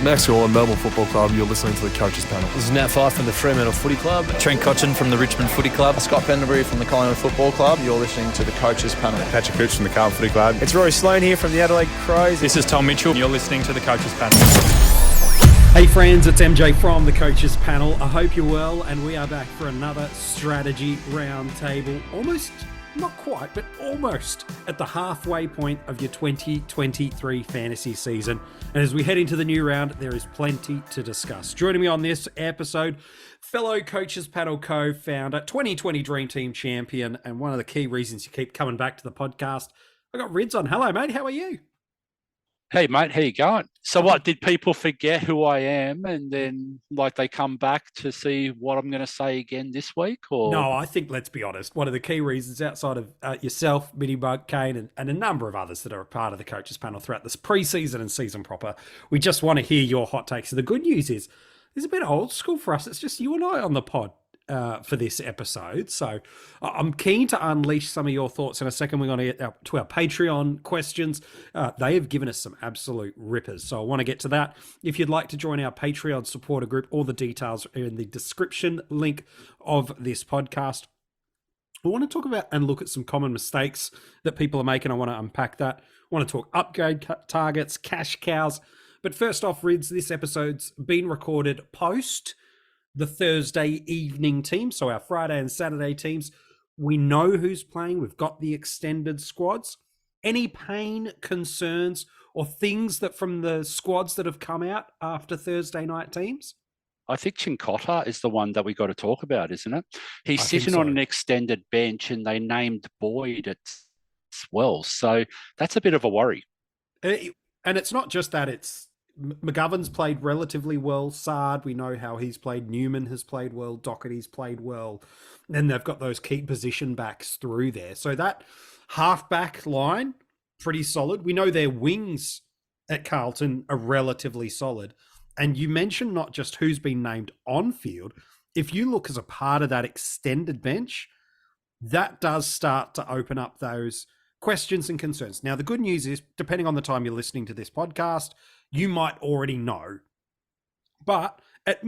Max Gorlin, Melbourne Football Club. You're listening to the Coaches Panel. This is Nat Fyfe from the Fremantle Footy Club. Trent Cotchin from the Richmond Footy Club. Scott Pendlebury from the Collingwood Football Club. You're listening to the Coaches Panel. Patrick Cooch from the Carlton Footy Club. It's Rory Sloane here from the Adelaide Crows. This is Tom Mitchell. You're listening to the Coaches Panel. Hey friends, it's MJ from the Coaches Panel. I hope you're well, and we are back for another strategy roundtable. Almost, not quite, but almost at the halfway point of your 2023 fantasy season. And as we head into the new round, there is plenty to discuss. Joining me on this episode, fellow Coaches Panel co-founder, 2020 Dream Team champion, and one of the key reasons you keep coming back to the podcast. I got Rids on. Hello, mate. How are you? Hey, mate, how you going? So what, did people forget who I am and then, they come back to see what I'm going to say again this week? Or No, I think, let's be honest, one of the key reasons outside of yourself, Minnybug, Kane, and a number of others that are a part of the Coaches Panel throughout this pre-season and season proper, we just want to hear your hot takes. So the good news is, it's a bit old school for us. It's just you and I on the pod for this episode. So I'm keen to unleash some of your thoughts. In a second, we're going to get to our Patreon questions. They have given us some absolute rippers. So I want to get to that. If you'd like to join our Patreon supporter group, all the details are in the description link of this podcast. I want to talk about and look at some common mistakes that people are making. I want to unpack that. I want to talk upgrade targets, cash cows. But first off, Rids, this episode's been recorded post the Thursday evening team, so our Friday and Saturday teams. We know who's playing. We've got the extended squads. Any pain, concerns, or things that from the squads that have come out after Thursday night teams? I think Chincotta is the one that we got to talk about, isn't it? He's sitting on an extended bench and they named Boyd as well. So that's a bit of a worry. And it's not just that, it's McGovern's played relatively well. Sard, we know how he's played. Newman has played well. Doherty's played well. And they've got those key position backs through there. So that half-back line, pretty solid. We know their wings at Carlton are relatively solid. And you mentioned not just who's been named on field. If you look as a part of that extended bench, that does start to open up those questions and concerns. Now, the good news is, depending on the time you're listening to this podcast, you might already know. But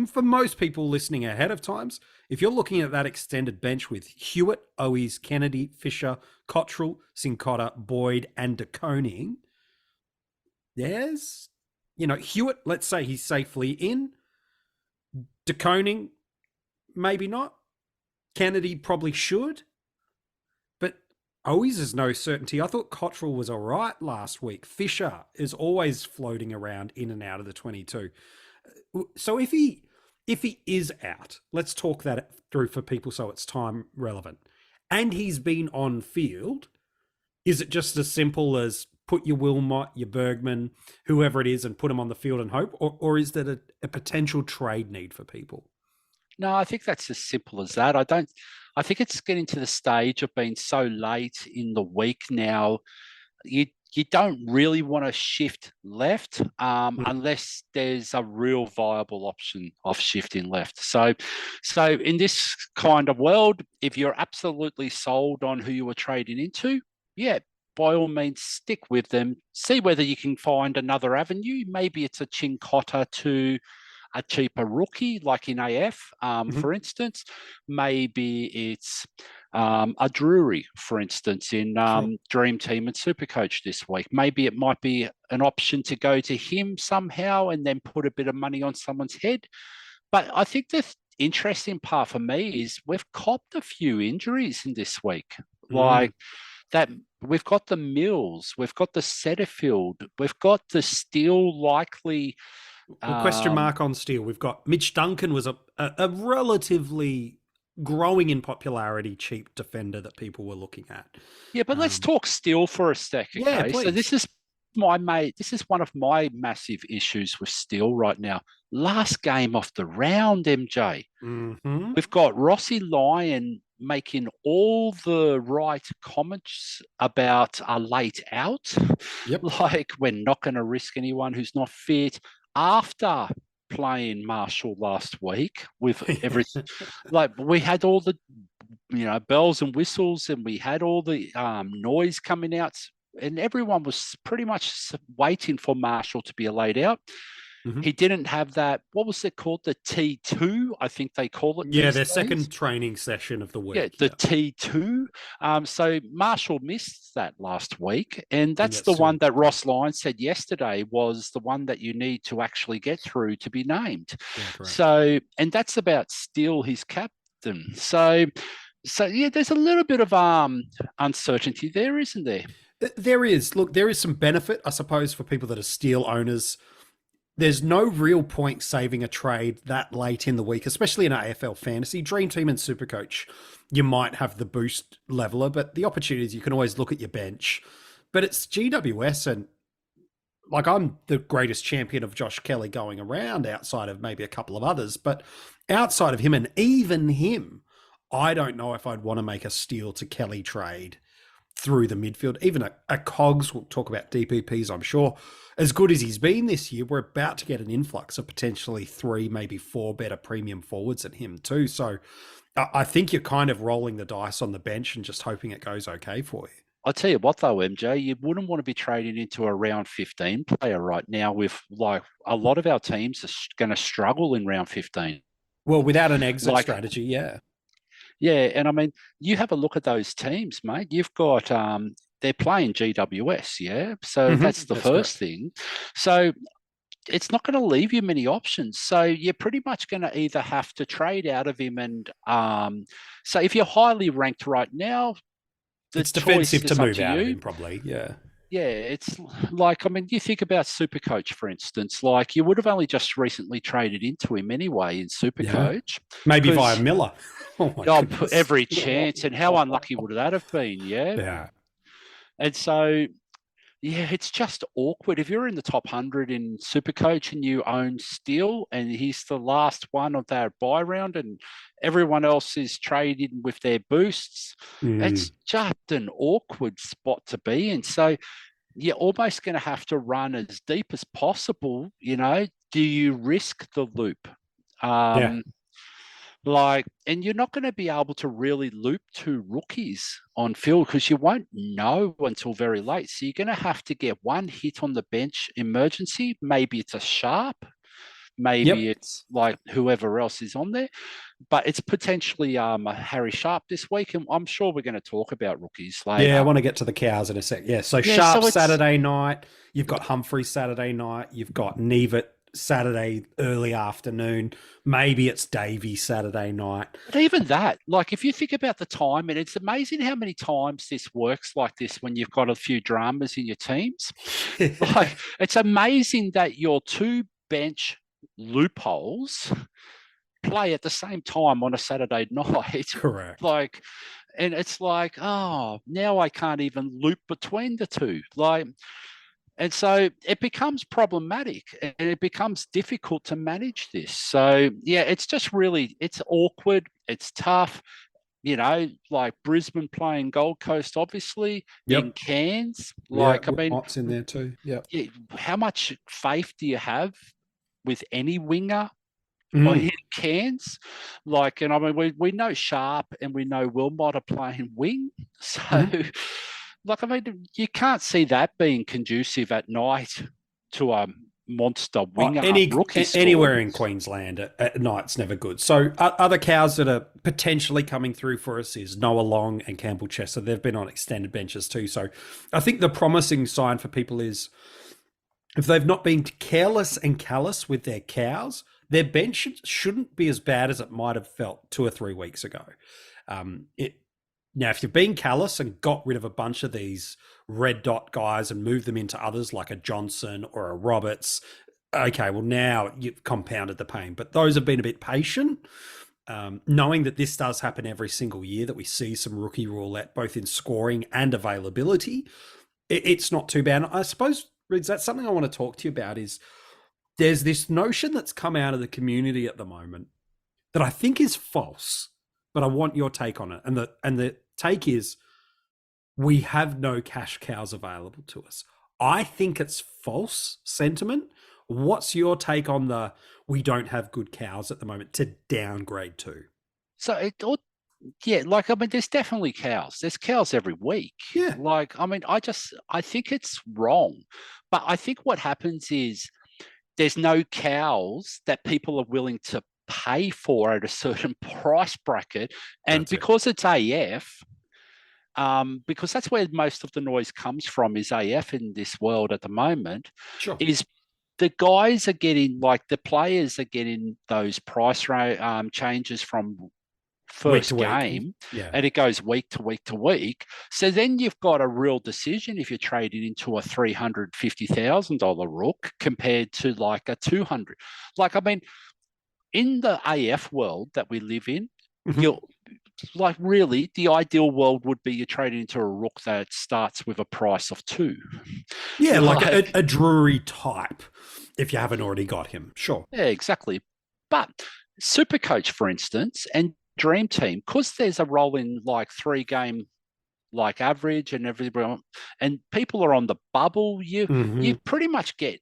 for most people listening ahead of times, if you're looking at that extended bench with Hewitt, Owies, Kennedy, Fisher, Cottrell, Cincotta, Boyd, and De Koning, there's, Hewitt, let's say he's safely in. De Koning, maybe not. Kennedy probably should. Owies is no certainty. I thought Cottrell was all right last week. Fisher is always floating around in and out of the 22. So if he is out, let's talk that through for people so it's time relevant. And he's been on field, is it just as simple as put your Wilmot, your Bergman, whoever it is, and put him on the field and hope? Or is that a potential trade need for people? No, I think that's as simple as that. I think it's getting to the stage of being so late in the week now. You don't really want to shift left unless there's a real viable option of shifting left. So in this kind of world, if you're absolutely sold on who you were trading into, yeah, by all means, stick with them. See whether you can find another avenue. Maybe it's a Chincotta to a cheaper rookie, like in AF, for instance. Maybe it's a Drury, for instance, in Dream Team and SuperCoach this week. Maybe it might be an option to go to him somehow and then put a bit of money on someone's head. But I think the interesting part for me is we've copped a few injuries in this week. Like that, we've got the Mills, we've got the Setterfield, we've got the Steele likely... question mark on Steele. We've got Mitch Duncan was a relatively growing in popularity, cheap defender that people were looking at. Yeah, but let's talk Steele for a second. Yeah, okay? please. So this is one of my massive issues with Steele right now. Last game of the round, MJ. Mm-hmm. We've got Rossi Lyon making all the right comments about a late out. Yep. Like, we're not going to risk anyone who's not fit. After playing Marshall last week with everything, like we had all the, bells and whistles, and we had all the noise coming out, and everyone was pretty much waiting for Marshall to be laid out. He didn't have that, what was it called? The T2, I think they call it. Yeah, these their days. second training session of the week. Yeah, the T2. So Marshall missed that last week. And that's the one that Ross Lyons said yesterday was the one that you need to actually get through to be named. Yeah, so, and that's about still his captain. So yeah, there's a little bit of uncertainty there, isn't there? There is. Look, there is some benefit, I suppose, for people that are Steele owners. There's no real point saving a trade that late in the week, especially in AFL Fantasy. DreamTeam and SuperCoach, you might have the boost leveler, but the opportunities, you can always look at your bench. But it's GWS, and like, I'm the greatest champion of Josh Kelly going around outside of maybe a couple of others, but outside of him, and even him, I don't know if I'd want to make a Steele to Kelly trade through the midfield. Even a Cogs, we'll talk about DPPs, I'm sure. As good as he's been this year, we're about to get an influx of potentially 3, maybe 4 better premium forwards than him too. So I think you're kind of rolling the dice on the bench and just hoping it goes okay for you. I'll tell you what though, MJ, you wouldn't want to be trading into a round 15 player right now with, like, a lot of our teams are going to struggle in round 15. Well, without an exit strategy, yeah. Yeah, and I mean, you have a look at those teams, mate. You've got they're playing GWS, yeah. So that's the first thing. So it's not going to leave you many options. So you're pretty much going to either have to trade out of him, and so if you're highly ranked right now, it's defensive to move out of him, probably. Yeah. Yeah, it's like, I mean, you think about SuperCoach, for instance, like you would have only just recently traded into him anyway in SuperCoach. Yeah. Maybe via Miller. Oh, every chance. And how unlucky would that have been? Yeah. Yeah. And so, yeah, it's just awkward. If you're in the top 100 in SuperCoach and you own Steele and he's the last one of that buy round and everyone else is trading with their boosts, it's just an awkward spot to be in. So you're almost going to have to run as deep as possible. You know, do you risk the loop? Like, and you're not going to be able to really loop 2 rookies on field because you won't know until very late. So you're going to have to get one hit on the bench emergency. Maybe it's a Sharp. Maybe it's like whoever else is on there. But it's potentially a Harry Sharp this week. And I'm sure we're going to talk about rookies later. Yeah, I want to get to the cows in a sec. Yeah, so Sharp Saturday night. You've got Humphrey Saturday night. You've got Nevitt Saturday early afternoon. Maybe it's Davey Saturday night. But even that, like if you think about the time, and it's amazing how many times this works like this when you've got a few dramas in your teams. Like it's amazing that your 2 bench loopholes play at the same time on a Saturday night. Correct. Like, and it's like, oh, now I can't even loop between the 2. Like, and so it becomes problematic and it becomes difficult to manage this. So, yeah, it's just really, it's awkward. It's tough. You know, like Brisbane playing Gold Coast, obviously, in Cairns. Like, I mean, Mott's in there too. Yeah. How much faith do you have with any winger in Cairns? Like, and I mean, we know Sharp and we know Wilmot are playing wing. So, like, I mean, you can't see that being conducive at night to a monster winger. Anywhere in Queensland at night's never good. So other cows that are potentially coming through for us is Noah Long and Campbell Chester. They've been on extended benches too. So I think the promising sign for people is if they've not been careless and callous with their cows, their bench shouldn't be as bad as it might have felt 2 or 3 weeks ago. Now, if you've been callous and got rid of a bunch of these red dot guys and moved them into others like a Johnson or a Roberts, okay, well, now you've compounded the pain. But those have been a bit patient, knowing that this does happen every single year, that we see some rookie roulette, both in scoring and availability. It's not too bad. I suppose, Rids, that's something I want to talk to you about is there's this notion that's come out of the community at the moment that I think is false, but I want your take on it. And the take is we have no cash cows available to us. I think it's false sentiment. What's your take on the we don't have good cows at the moment to downgrade to? So like, I mean, there's definitely cows. There's cows every week. Yeah. Like, I mean, I think it's wrong. But I think what happens is there's no cows that people are willing to pay for at a certain price bracket. And because it's AF, because that's where most of the noise comes from, is AF in this world at the moment, is the guys are getting, like the players are getting those price changes from first game, and it goes week to week to week. So then you've got a real decision if you're trading into a $350,000 rook compared to like a 200. Like, I mean, in the AF world that we live in, you're like, really, the ideal world would be you're trading into a rook that starts with a price of 2. Yeah, like a Drury type, if you haven't already got him. Sure. Yeah, exactly. But SuperCoach, for instance, and Dream Team, because there's a rolling like 3-game like average and everyone, and people are on the bubble, you pretty much get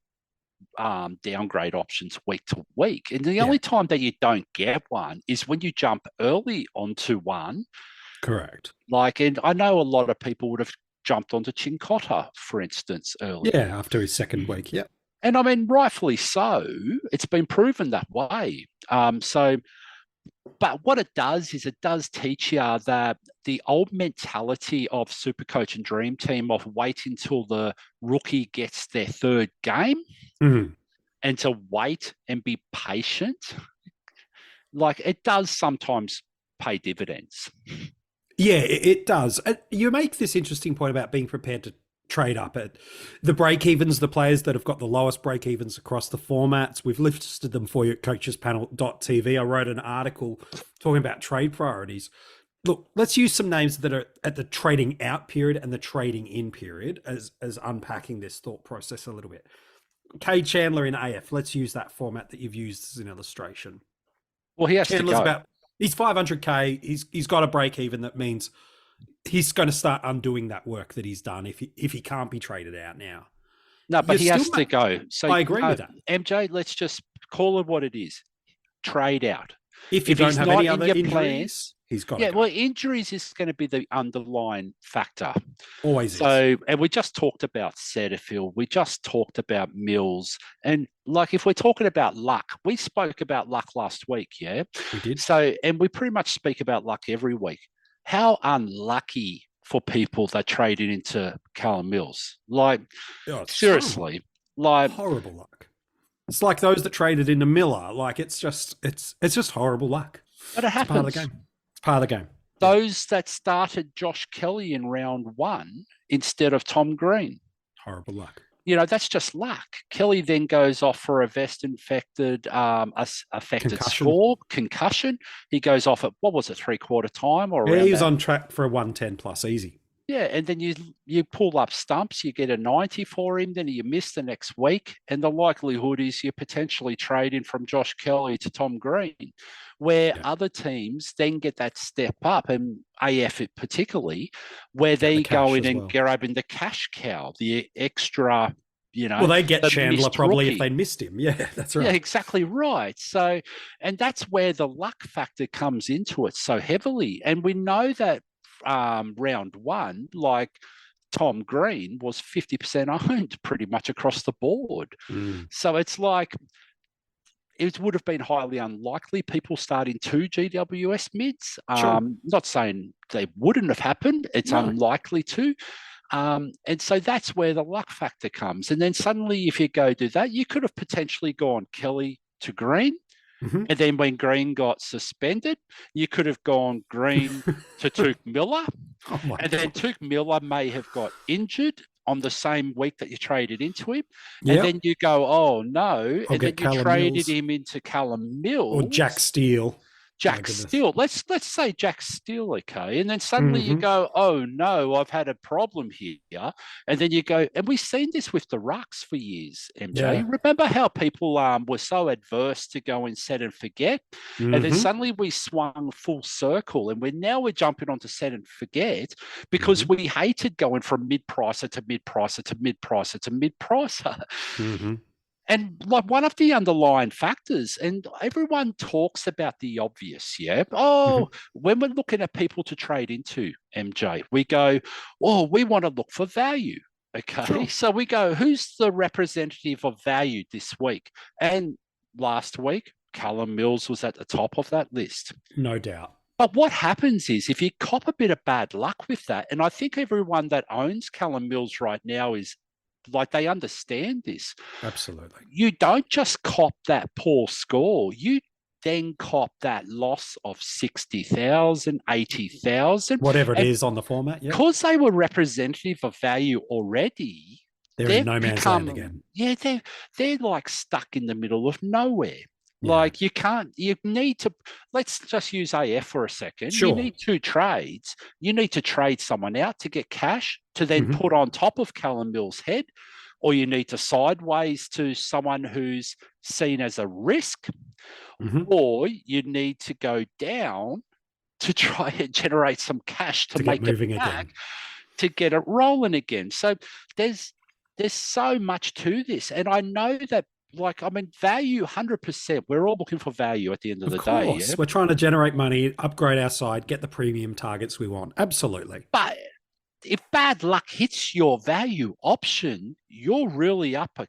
downgrade options week to week. And the only time that you don't get one is when you jump early onto one. Correct. Like, and I know a lot of people would have jumped onto Chincotta, for instance, early. Yeah, after his second week. Yeah. And I mean, rightfully so. It's been proven that way. But what it does is it does teach you that the old mentality of SuperCoach and Dream Team of wait until the rookie gets their 3rd game and to wait and be patient, like it does sometimes pay dividends. Yeah, it does. You make this interesting point about being prepared to trade up at the break-evens, the players that have got the lowest break-evens across the formats. We've listed them for you at coachespanel.tv. I wrote an article talking about trade priorities. Look, let's use some names that are at the trading out period and the trading in period as unpacking this thought process a little bit. Cade Chandler in AF, let's use that format that you've used as an illustration. Well, he has Chandler's to go. He's 500K. He's got a break-even that means he's going to start undoing that work that he's done if he can't be traded out now. No, but he has to go. So I agree with that. MJ, let's just call it what it is. Trade out. If you don't have any other injuries, he's got to go. Well, injuries is going to be the underlying factor. Always is. And we just talked about Setterfield. We just talked about Mills. And like, if we're talking about luck, we spoke about luck last week, yeah? We did. So, and we pretty much speak about luck every week. How unlucky for people that traded into Callum Mills. Like, seriously, like horrible luck. It's like those that traded into Miller. Like, it's just horrible luck. But it happens. It's part of the game. It's part of the game. Those that started Josh Kelly in round 1 instead of Tom Green. Horrible luck. You know, that's just luck. Kelly then goes off for a vest-infected, affected concussion. He goes off at, what was it, 3/4 time? Or he was on track for a 110 plus, easy. Yeah, and then you pull up stumps, you get a 90 for him, then you miss the next week, and the likelihood is you're potentially trading from Josh Kelly to Tom Green, where other teams then get that step up, and AF particularly, where they go in and grab in the cash cow, the extra, you know. Well, they get Chandler probably if they missed him. Yeah, that's right. Yeah, exactly right. So, and that's where the luck factor comes into it so heavily. And we know that round 1, like Tom Green was 50% owned pretty much across the board. So it's like, it would have been highly unlikely people starting 2 GWS mids. Not saying they wouldn't have happened. It's unlikely to. And so that's where the luck factor comes. And then suddenly, if you go do that, you could have potentially gone Kelly to Green. And then when Green got suspended, you could have gone Green to Tuke Miller. And then Tuke Miller may have got injured on the same week that you traded into him. And then you go, oh, no. And then you traded him into Callum Mills. Or Jack Steele. Jack Steele. Let's say Jack Steele, okay? And then suddenly you go, oh, no, I've had a problem here. And then you go, and we've seen this with the rucks for years, MJ. Yeah. Remember how people were so adverse to go and set and forget? And then suddenly we swung full circle, and we're jumping onto set and forget because we hated going from mid-pricer to mid-pricer to mid-pricer to mid-pricer. And like one of the underlying factors, and everyone talks about the obvious, yeah? Oh, when we're looking at people to trade into, MJ, we go, oh, we want to look for value. Okay. Sure. So we go, who's the representative of value this week? And last week, Callum Mills was at the top of that list. No doubt. But what happens is if you cop a bit of bad luck with that, and I think everyone that owns Callum Mills right now is like, they understand this. Absolutely. You don't just cop that poor score. You then cop that loss of 60,000, 80,000. Whatever it is on the format, yeah. Because they were representative of value already, They're in no man's land again. Yeah, they're like stuck in the middle of nowhere. Yeah. Like you need to, let's just use AF for a second. Sure. You need two trades. You need to trade someone out to get cash to then put on top of Callum Mills' head, or you need to sideways to someone who's seen as a risk, or you need to go down to try and generate some cash to make moving it back, again, to get it rolling again. So there's so much to this. And I know that, like, I mean, value 100%. We're all looking for value at the end of the day. Yeah? We're trying to generate money, upgrade our side, get the premium targets we want. Absolutely. But if bad luck hits your value option, you're really up a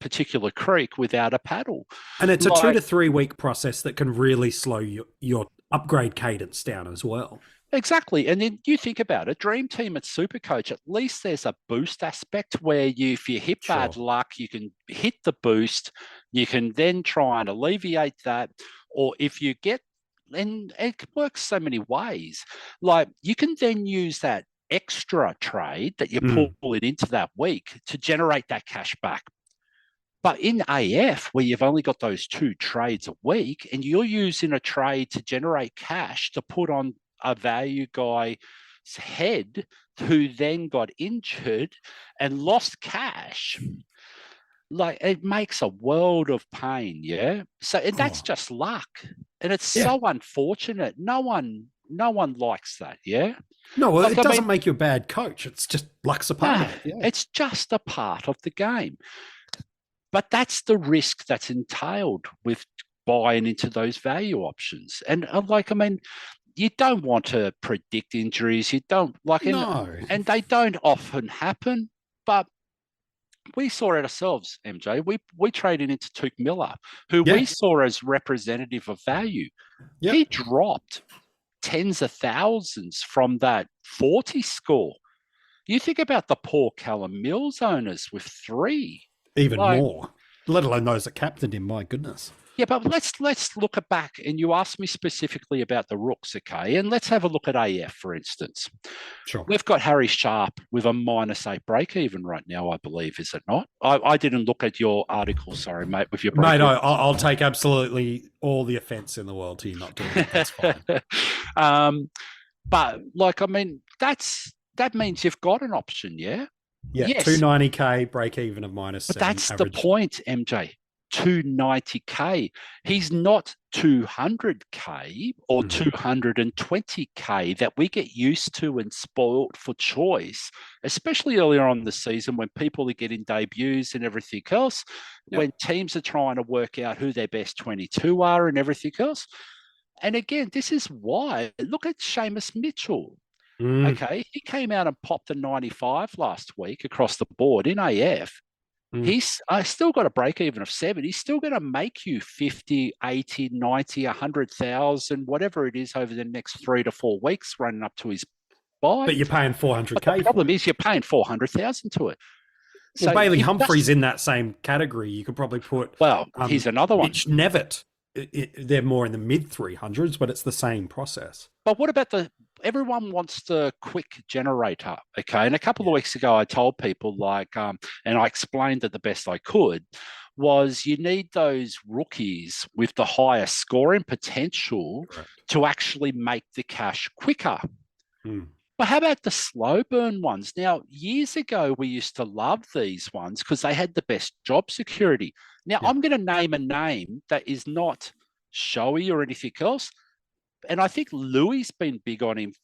particular creek without a paddle. And it's a 2 to 3 week process that can really slow your upgrade cadence down as well. Exactly. And then you think about it, Dream Team at SuperCoach, at least there's a boost aspect where if you hit bad luck, you can hit the boost. You can then try and alleviate that. Or if you get, and it works so many ways, like you can then use that extra trade that you pull it into that week to generate that cash back. But in AF, where you've only got those 2 trades a week and you're using a trade to generate cash to put on a value guy's head who then got injured and lost cash, like it makes a world of pain. Yeah. So, and that's just luck. And it's so unfortunate. No one likes that. Yeah. No, well, it doesn't make you a bad coach. It's just luck's a part of it. Yeah. It's just a part of the game. But that's the risk that's entailed with buying into those value options. And you don't want to predict injuries. You don't and they don't often happen, but we saw it ourselves, MJ. We traded into Tuke Miller, who we saw as representative of value. Yep. He dropped tens of thousands from that 40 score. You think about the poor Callum Mills owners with 3. Even more, let alone those that captained him, my goodness. Yeah, but let's look back, and you asked me specifically about the rooks, okay? And let's have a look at AF, for instance. Sure. We've got Harry Sharp with a -8 break even right now, I believe, is it not? I didn't look at your article, sorry, mate, with your break. Mate, I'll take absolutely all the offence in the world to you not doing it. That's fine. But, that means you've got an option, yeah? Yeah, yes. 290K break even of -7. But that's the point, MJ. 290K. He's not 200K or 220K that we get used to and spoiled for choice, especially earlier on in the season when people are getting debuts and everything else, when teams are trying to work out who their best 22 are and everything else. And again, this is why, look at Seamus Mitchell. Okay, he came out and popped a 95 last week across the board in AF. He's still got a break even of 7. He's still going to make you 50, 80, 90, 100,000, whatever it is over the next 3 to 4 weeks running up to his buy. But you're paying 400K. But the problem is you're paying 400,000 to it. Well, so Bailey Humphrey's in that same category. You could probably put... Well, here's another one. Mitch Nevitt. They're more in the mid-300s, but it's the same process. But what about everyone wants the quick generator, okay? And a couple of weeks ago, I told people and I explained it the best I could, was you need those rookies with the highest scoring potential to actually make the cash quicker. But how about the slow burn ones? Now, years ago, we used to love these ones because they had the best job security. Now, I'm going to name a name that is not showy or anything else. And I think Louis been big on him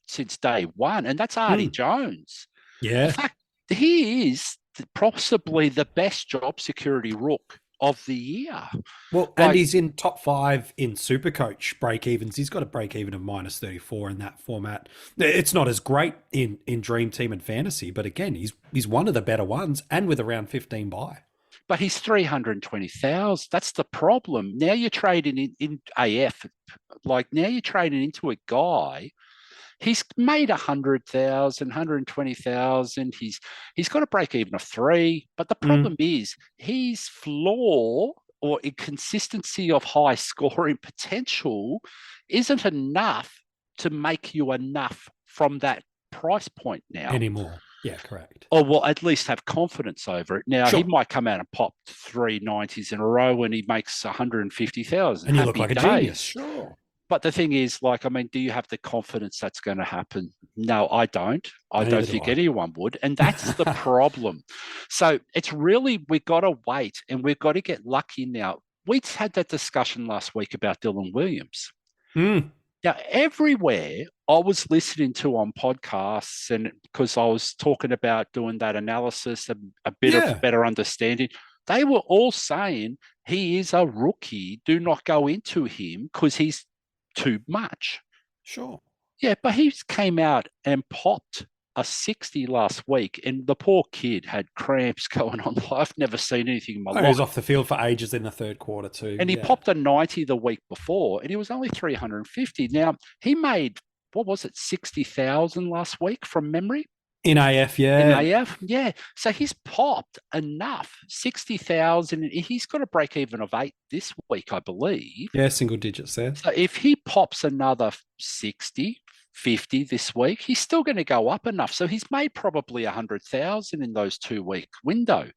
since day one, and that's Artie Jones. Yeah. In fact, he is possibly the best job security rook of the year. Well, and he's in top 5 in SuperCoach break-evens. He's got a break-even of minus 34 in that format. It's not as great in Dream Team and Fantasy, but again, he's one of the better ones and with around 15 buy. But he's 320,000. That's the problem. Now you're trading in AF. Like now you're trading into a guy. He's made 100,000, 120,000. He's got a break even of 3. But the problem is his floor or inconsistency of high scoring potential isn't enough to make you enough from that price point now. Anymore. Yeah, correct. Or will at least have confidence over it. Now, Sure. he might come out and pop 3 90s in a row and he makes 150,000. And you look like a genius. Sure. But the thing is, like, I mean, do you have the confidence that's going to happen? No, I don't. I don't think anyone would. And that's the problem. So it's really, we've got to wait and we've got to get lucky now. We had that discussion last week about Dylan Williams. Now, everywhere I was listening to on podcasts, and because I was talking about doing that analysis, a bit of better understanding, they were all saying he is a rookie. Do not go into him because he's too much. Sure. Yeah, but he came out and popped a 60 last week, and the poor kid had cramps going on. I've never seen anything in my life. He was off the field for ages in the third quarter too. And he popped a 90 the week before, and he was only 350. Now, he made, what was it, 60,000 last week from memory? In AF, yeah. In AF, yeah. So he's popped enough, 60,000. He's got a break even of 8 this week, I believe. Yeah, single digits there. So if he pops another 60, 50 this week, he's still going to go up enough. So he's made probably 100,000 in those 2-week window.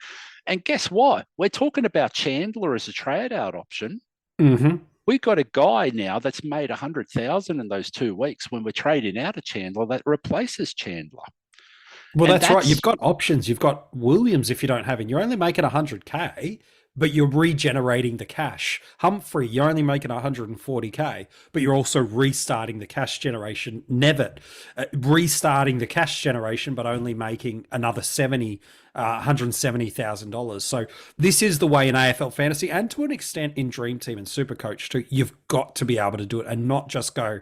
And guess what? We're talking about Chandler as a trade out option. We've got a guy now that's made 100,000 in those 2 weeks when we're trading out a Chandler that replaces Chandler. Well, that's right. You've got options. You've got Williams if you don't have him. You're only making 100K, but you're regenerating the cash. Humphrey, you're only making 140K, but you're also restarting the cash generation. Nevitt, restarting the cash generation, but only making another $170,000. So this is the way in AFL Fantasy, and to an extent in Dream Team and SuperCoach too. You've got to be able to do it and not just go,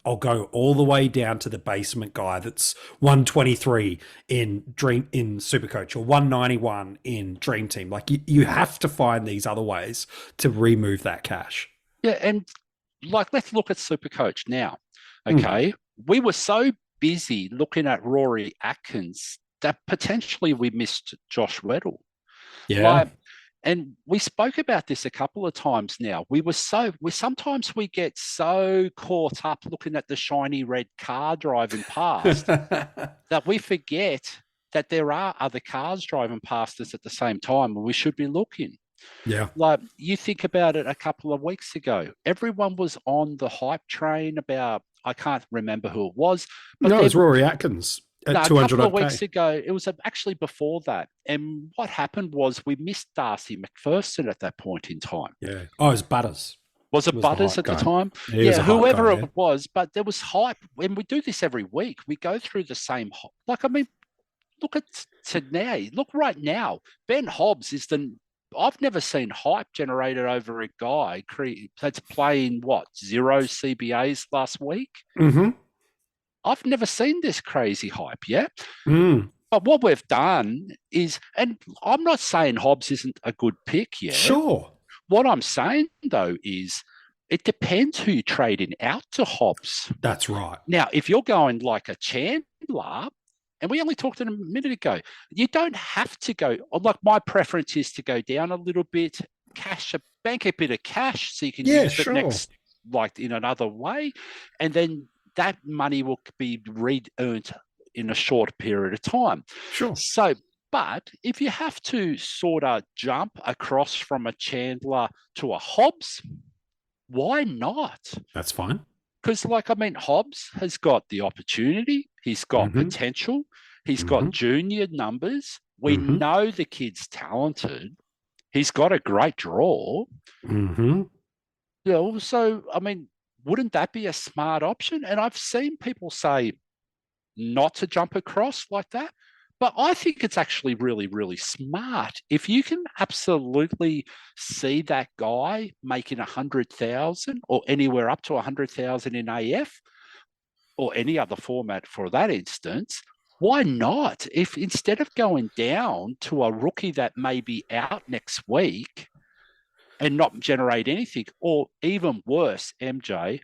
I'll go all the way down to the basement guy that's 123 in SuperCoach or 191 in Dream Team. Like you have to find these other ways to remove that cash. Yeah, and like let's look at SuperCoach now. Okay, we were so busy looking at Rory Atkins that potentially we missed Josh Weddle. Yeah. And we spoke about this a couple of times now. Sometimes we get so caught up looking at the shiny red car driving past that we forget that there are other cars driving past us at the same time and we should be looking. Yeah. Like you think about it a couple of weeks ago, everyone was on the hype train about, I can't remember who it was. But no, it was Rory Atkins. No, a couple of weeks ago, it was actually before that. And what happened was we missed Darcy McPherson at that point in time. Yeah. Oh, it was Butters. Was it Butters at the time? Yeah, whoever it was. But there was hype. When we do this every week, we go through the same. Like, I mean, look at today. Look right now. Ben Hobbs is I've never seen hype generated over a guy that's playing, 0 CBAs last week? I've never seen this crazy hype yet. But what we've done is, and I'm not saying Hobbs isn't a good pick yet. Sure. What I'm saying, though, is it depends who you're trading out to Hobbs. That's right. Now, if you're going like a Chandler, and we only talked a minute ago, you don't have to go, like my preference is to go down a little bit, bank a bit of cash so you can use it next, like in another way. And then that money will be re-earned in a short period of time. Sure. So, but if you have to sort of jump across from a Chandler to a Hobbs, why not? That's fine. Because, Hobbs has got the opportunity. He's got potential. He's got junior numbers. We know the kid's talented. He's got a great draw. So, wouldn't that be a smart option? And I've seen people say not to jump across like that. But I think it's actually really, really smart. If you can absolutely see that guy making 100,000 or anywhere up to 100,000 in AF or any other format for that instance, why not? If instead of going down to a rookie that may be out next week and not generate anything, or even worse, MJ,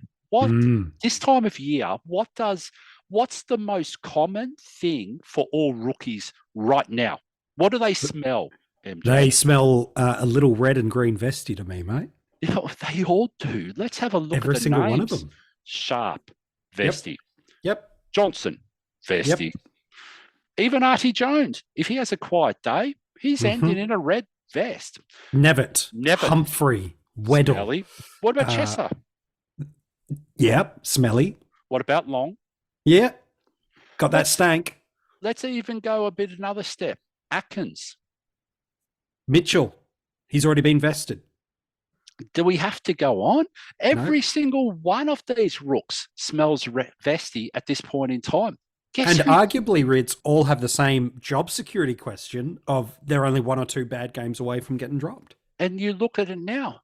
this time of year, what's the most common thing for all rookies right now? What do they smell, MJ? They smell a little red and green vesty to me, mate. They all do. Let's have a look Every at the single names. one of them. Sharp, vesty. Yep. Johnson, vesty. Yep. Even Artie Jones, if he has a quiet day, he's ending in a red vest. Nevitt. Humphrey. Weddle. Smelly. What about Chesser? Yep. Smelly. What about Long? Yeah. Got that stank. Let's even go a bit another step. Atkins. Mitchell. He's already been vested. Do we have to go on? Every single one of these rooks smells vesty at this point in time. Arguably, Rids all have the same job security question of they're only 1 or 2 bad games away from getting dropped. And you look at it now.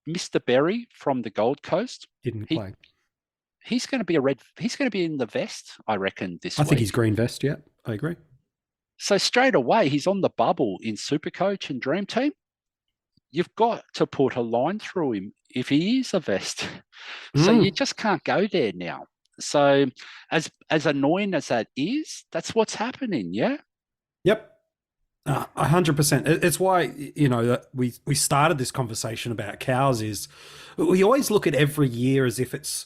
Mr. Berry from the Gold Coast didn't play. He's going to be he's going to be in the vest, I reckon, this week. I think he's green vest, yeah. I agree. So straight away, he's on the bubble in SuperCoach and DreamTeam. You've got to put a line through him if he is a vest. So you just can't go there now. So as annoying as that is, that's what's happening, yeah? Yep. 100%. It's why, that we started this conversation about cows is we always look at every year as if it's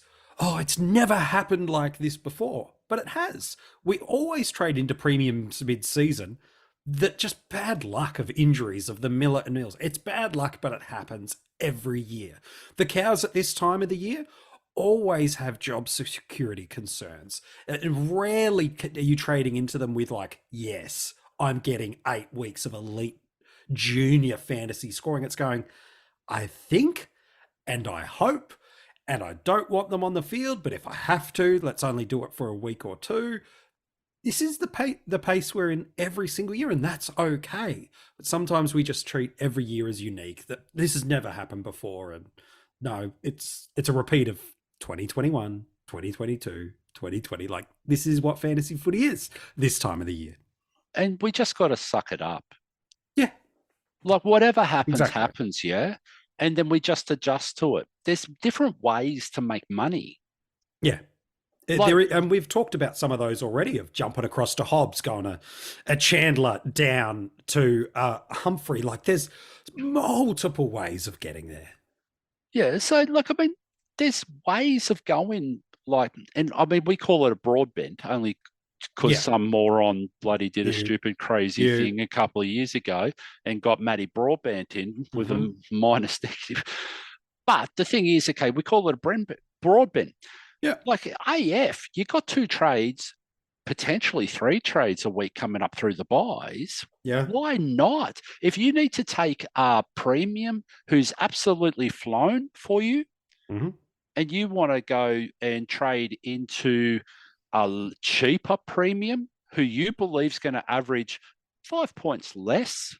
never happened like this before. But it has. We always trade into premiums mid-season that just bad luck of injuries of the Miller and Mills. It's bad luck, but it happens every year. The cows at this time of the year always have job security concerns. And rarely are you trading into them with yes, I'm getting 8 weeks of elite junior fantasy scoring. It's going, I think, and I hope, and I don't want them on the field, but if I have to, let's only do it for a week or 2. This is the pace we're in every single year, and that's okay. But sometimes we just treat every year as unique, that this has never happened before. And no, it's a repeat of 2021, 2022, 2020. This is what fantasy footy is this time of the year. And we just got to suck it up. Yeah. Whatever happens, happens, yeah? And then we just adjust to it. There's different ways to make money. Yeah. And we've talked about some of those already, of jumping across to Hobbs, going a Chandler down to Humphrey. There's multiple ways of getting there. Yeah, so there's ways of going, we call it a broadbent only because some moron bloody did a stupid, crazy thing a couple of years ago and got Matty Broadbent in with a minus negative. But the thing is, okay, we call it a broadbent. Yeah. AF, you got 2 trades, potentially 3 trades a week coming up through the buys. Yeah. Why not? If you need to take a premium who's absolutely flown for you and you want to go and trade into a cheaper premium who you believe is going to average 5 points less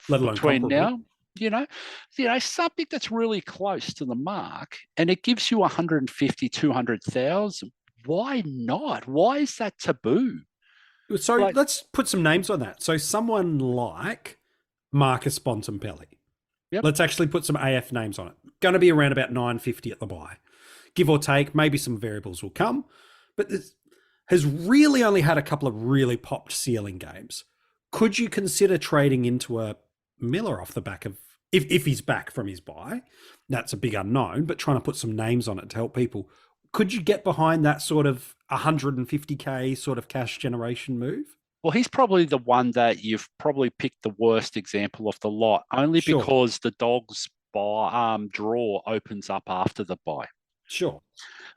let alone between now, something that's really close to the mark, and it gives you 150, 200,000. Why not? Why is that taboo? So let's put some names on that. So someone like Marcus Bontempelli. Yep. Let's actually put some AF names on it. Going to be around about 950 at the buy. Give or take, maybe some variables will come. But this has really only had a couple of really popped ceiling games. Could you consider trading into a Miller off the back of, if he's back from his buy? That's a big unknown, but trying to put some names on it to help people. Could you get behind that sort of 150K sort of cash generation move? Well, he's probably the one that you've probably picked the worst example of the lot, only because the Dogs draw opens up after the buy. Sure.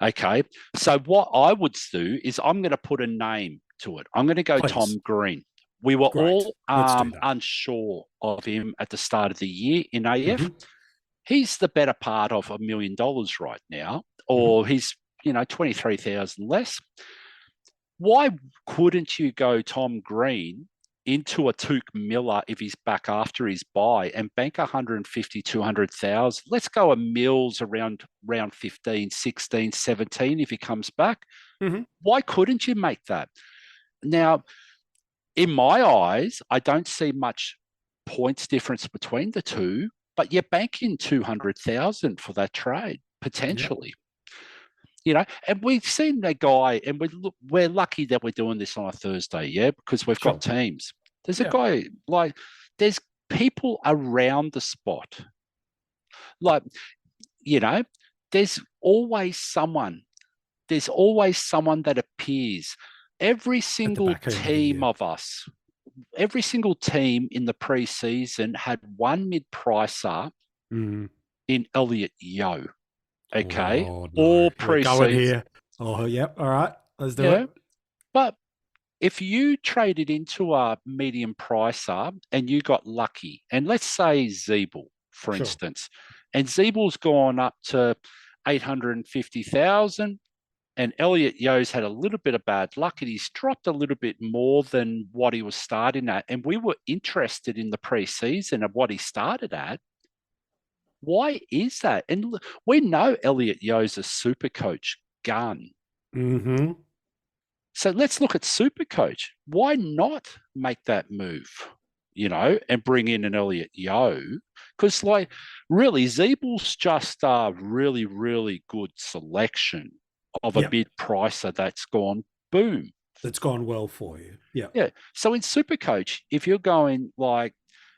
Okay. So what I would do is I'm going to put a name to it. I'm going to go Tom Green. We were all unsure of him at the start of the year in AF. He's the better part of $1 million right now, or he's 23,000 less. why couldn't you go Tom Green into a Took Miller if he's back after his bye and bank 150, 200,000? Let's go a Mills around round 15, 16, 17 if he comes back. Mm-hmm. Why couldn't you make that? Now, in my eyes, I don't see much points difference between the two, but you're banking 200,000 for that trade, potentially. Yep. And we've seen that guy, and we're lucky that we're doing this on a Thursday, because we've got teams. There's a guy, there's people around the spot. There's always someone that appears. Every single team of us, every single team in the preseason had one mid-pricer in Elliot Yeo. Okay. Oh, no. Or preseason. Here. Oh, yep. All right. Let's do it. But if you traded into a medium pricer and you got lucky, and let's say Zeeble, for instance, and Zeeble's gone up to 850,000, and Elliot Yeo's had a little bit of bad luck and he's dropped a little bit more than what he was starting at. And we were interested in the preseason of what he started at. Why is that? And we know Elliot Yeo's a SuperCoach gun. Mm-hmm. So let's look at SuperCoach. Why not make that move, and bring in an Elliot Yeo? Because, really, Zeeble's just a really, really good selection of a mid-pricer that's gone boom. That's gone well for you. Yeah. Yeah. So in SuperCoach, if you're going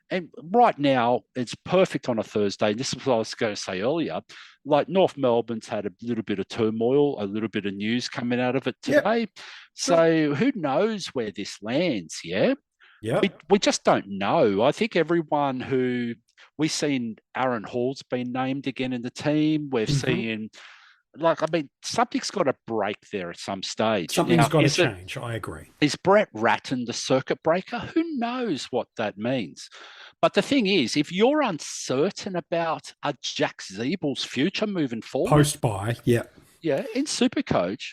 and right now it's perfect on a Thursday. And this is what I was going to say earlier. North Melbourne's had a little bit of turmoil, a little bit of news coming out of it today. Yep. So who knows where this lands? Yeah. Yeah. We just don't know. I think everyone we've seen Aaron Hall's been named again in the team. We've seen. Something's got to break there at some stage. Something's got to change. I agree. Is Brett Ratton the circuit breaker? Who knows what that means? But the thing is, if you're uncertain about a Jack Zeeble's future moving forward, post-buy, in SuperCoach,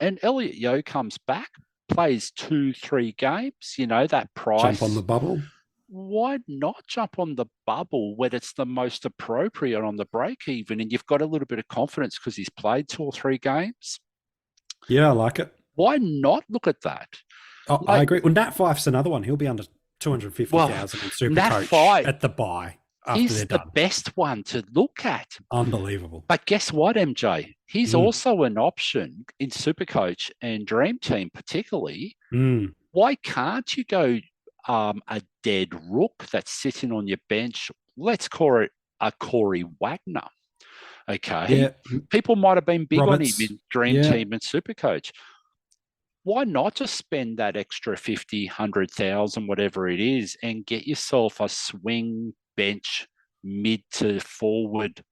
and Elliot Yeo comes back, plays 2-3 games, that price. Jump on the bubble. Why not jump on the bubble when it's the most appropriate on the break even and you've got a little bit of confidence because he's played 2 or 3 games? Yeah, I like it. Why not look at that? Oh, I agree. Well, Nat Fyfe's another one. He'll be under 250,000 in SuperCoach at the buy after he's they're the done. Best one to look at. Unbelievable. But guess what, MJ? He's also an option in SuperCoach and DreamTeam particularly. Why can't you go a dead rook that's sitting on your bench? Let's call it a Corey Wagner. Okay. Yeah. People might have been big on him in DreamTeam and SuperCoach. Why not just spend that extra 50, 100,000, whatever it is, and get yourself a swing bench mid to forward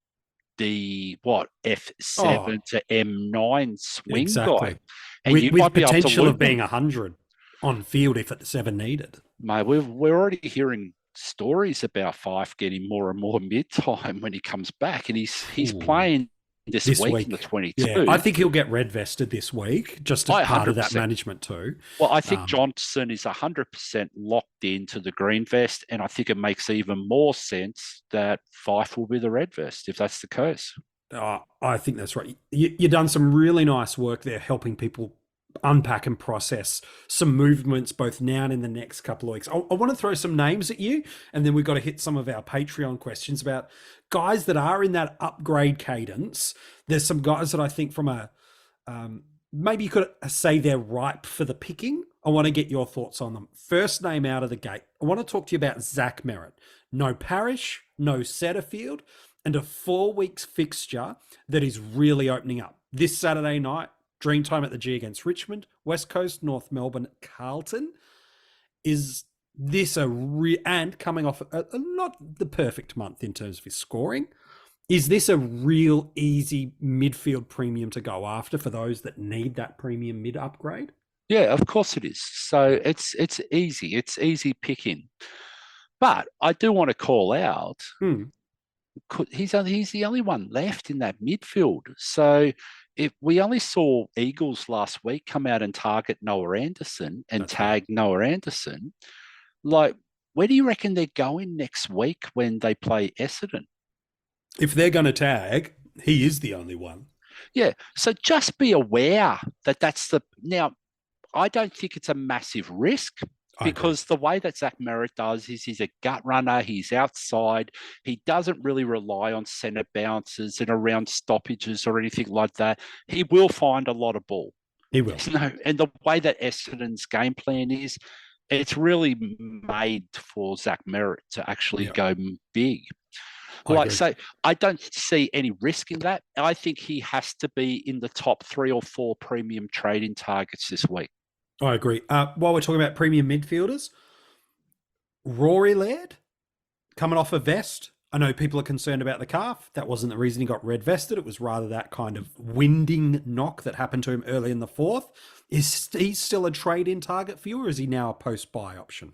F7 to M9 swing guy? And with potential of being 100 on field if it's ever needed. Mate, we're already hearing stories about Fyfe getting more and more mid-time when he comes back, and he's playing this week in the 22. Yeah, I think he'll get red vested this week, just as part of that management too. Well, I think Johnson is 100% locked into the green vest, and I think it makes even more sense that Fyfe will be the red vest if that's the case. I think that's right. You've done some really nice work there helping people unpack and process some movements both now and in the next couple of weeks. I want to throw some names at you, and then we've got to hit some of our Patreon questions about guys that are in that upgrade cadence. There's some guys that I think from a maybe you could say they're ripe for the picking. I want to get your thoughts on them. First name out of the gate, I want to talk to you about Zach Merrett. No Parish, no Setterfield, and a 4 weeks fixture that is really opening up. This Saturday night, Dreamtime at the G against Richmond, West Coast, North Melbourne, Carlton. Is this and coming off not the perfect month in terms of his scoring, is this a real easy midfield premium to go after for those that need that premium mid upgrade? Yeah, of course it is. So it's easy. It's easy picking. But I do want to call out, he's the only one left in that midfield. So if we only saw Eagles last week come out and target Noah Anderson and tag Noah Anderson, like, where do you reckon they're going next week when they play Essendon? If they're going to tag, he is the only one. Yeah. So just be aware that that's the... Now, I don't think it's a massive risk because the way that Zach Merrett does is he's a gut runner. He's outside. He doesn't really rely on centre bounces and around stoppages or anything like that. He will find a lot of ball. He will. And the way that Essendon's game plan is, it's really made for Zach Merrett to actually go big. So I don't see any risk in that. I think he has to be in the top 3 or 4 premium trading targets this week. I agree. While we're talking about premium midfielders, Rory Laird coming off a vest. I know people are concerned about the calf. That wasn't the reason he got red vested. It was rather that kind of winding knock that happened to him early in the 4th. Is he still a trade-in target for you, or is he now a post-buy option?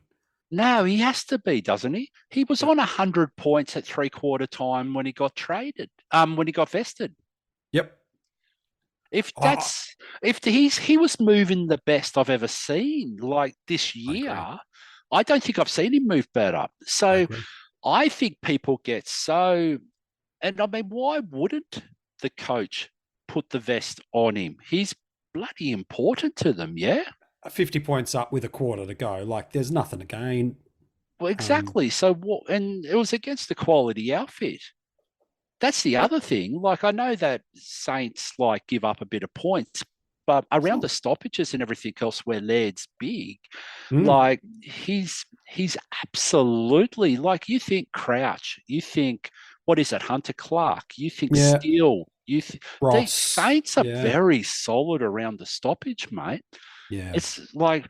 No, he has to be, doesn't he? He was on 100 points at 3/4 time when he got traded, when he got vested. Yep. He was moving the best I've ever seen, like this year. I don't think I've seen him move better. So I think people get so, and I mean, why wouldn't the coach put the vest on him? He's bloody important to them, yeah? 50 points up with a quarter to go. Like, there's nothing to gain. Well, exactly. So what? And it was against the quality outfit. That's the other thing. Like, I know that Saints like give up a bit of points, but around the stoppages and everything else where Laird's big, like he's absolutely, like, you think Crouch, you think, what is it, Hunter Clark, you think Steele, these Saints are very solid around the stoppage, mate. Yeah. It's like,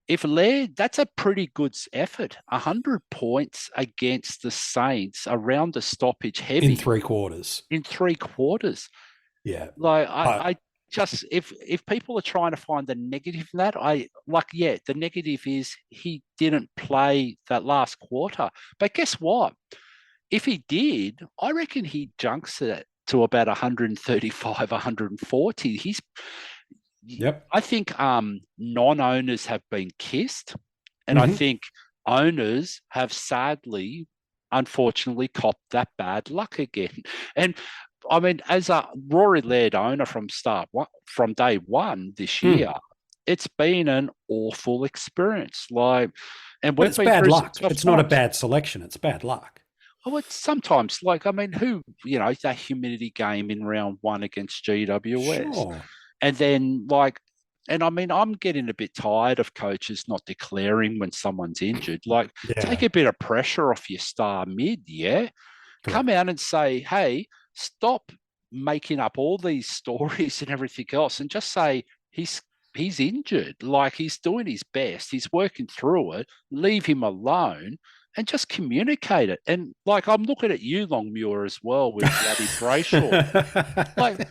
if Laird, that's a pretty good effort. 100 points against the Saints around the stoppage heavy. In 3/4. In 3/4. Yeah. Like, I just, if people are trying to find the negative in that, the negative is he didn't play that last quarter. But guess what? If he did, I reckon he junks it to about 135, 140. I think non-owners have been kissed, and I think owners have sadly, unfortunately, copped that bad luck again. And I mean, as a Rory Laird owner from day one this year, it's been an awful experience. Like, and it's bad luck. It's not a bad selection. It's bad luck. Oh, it's sometimes, like, I mean, that humidity game in round 1 against GWS. Sure. And then, like, and I mean, I'm getting a bit tired of coaches not declaring when someone's injured. Like, take a bit of pressure off your star mid, Come out and say, hey, stop making up all these stories and everything else, and just say he's injured. Like, he's doing his best. He's working through it. Leave him alone and just communicate it. And, like, I'm looking at you, Longmuir, as well, with bloody Brayshaw. Like,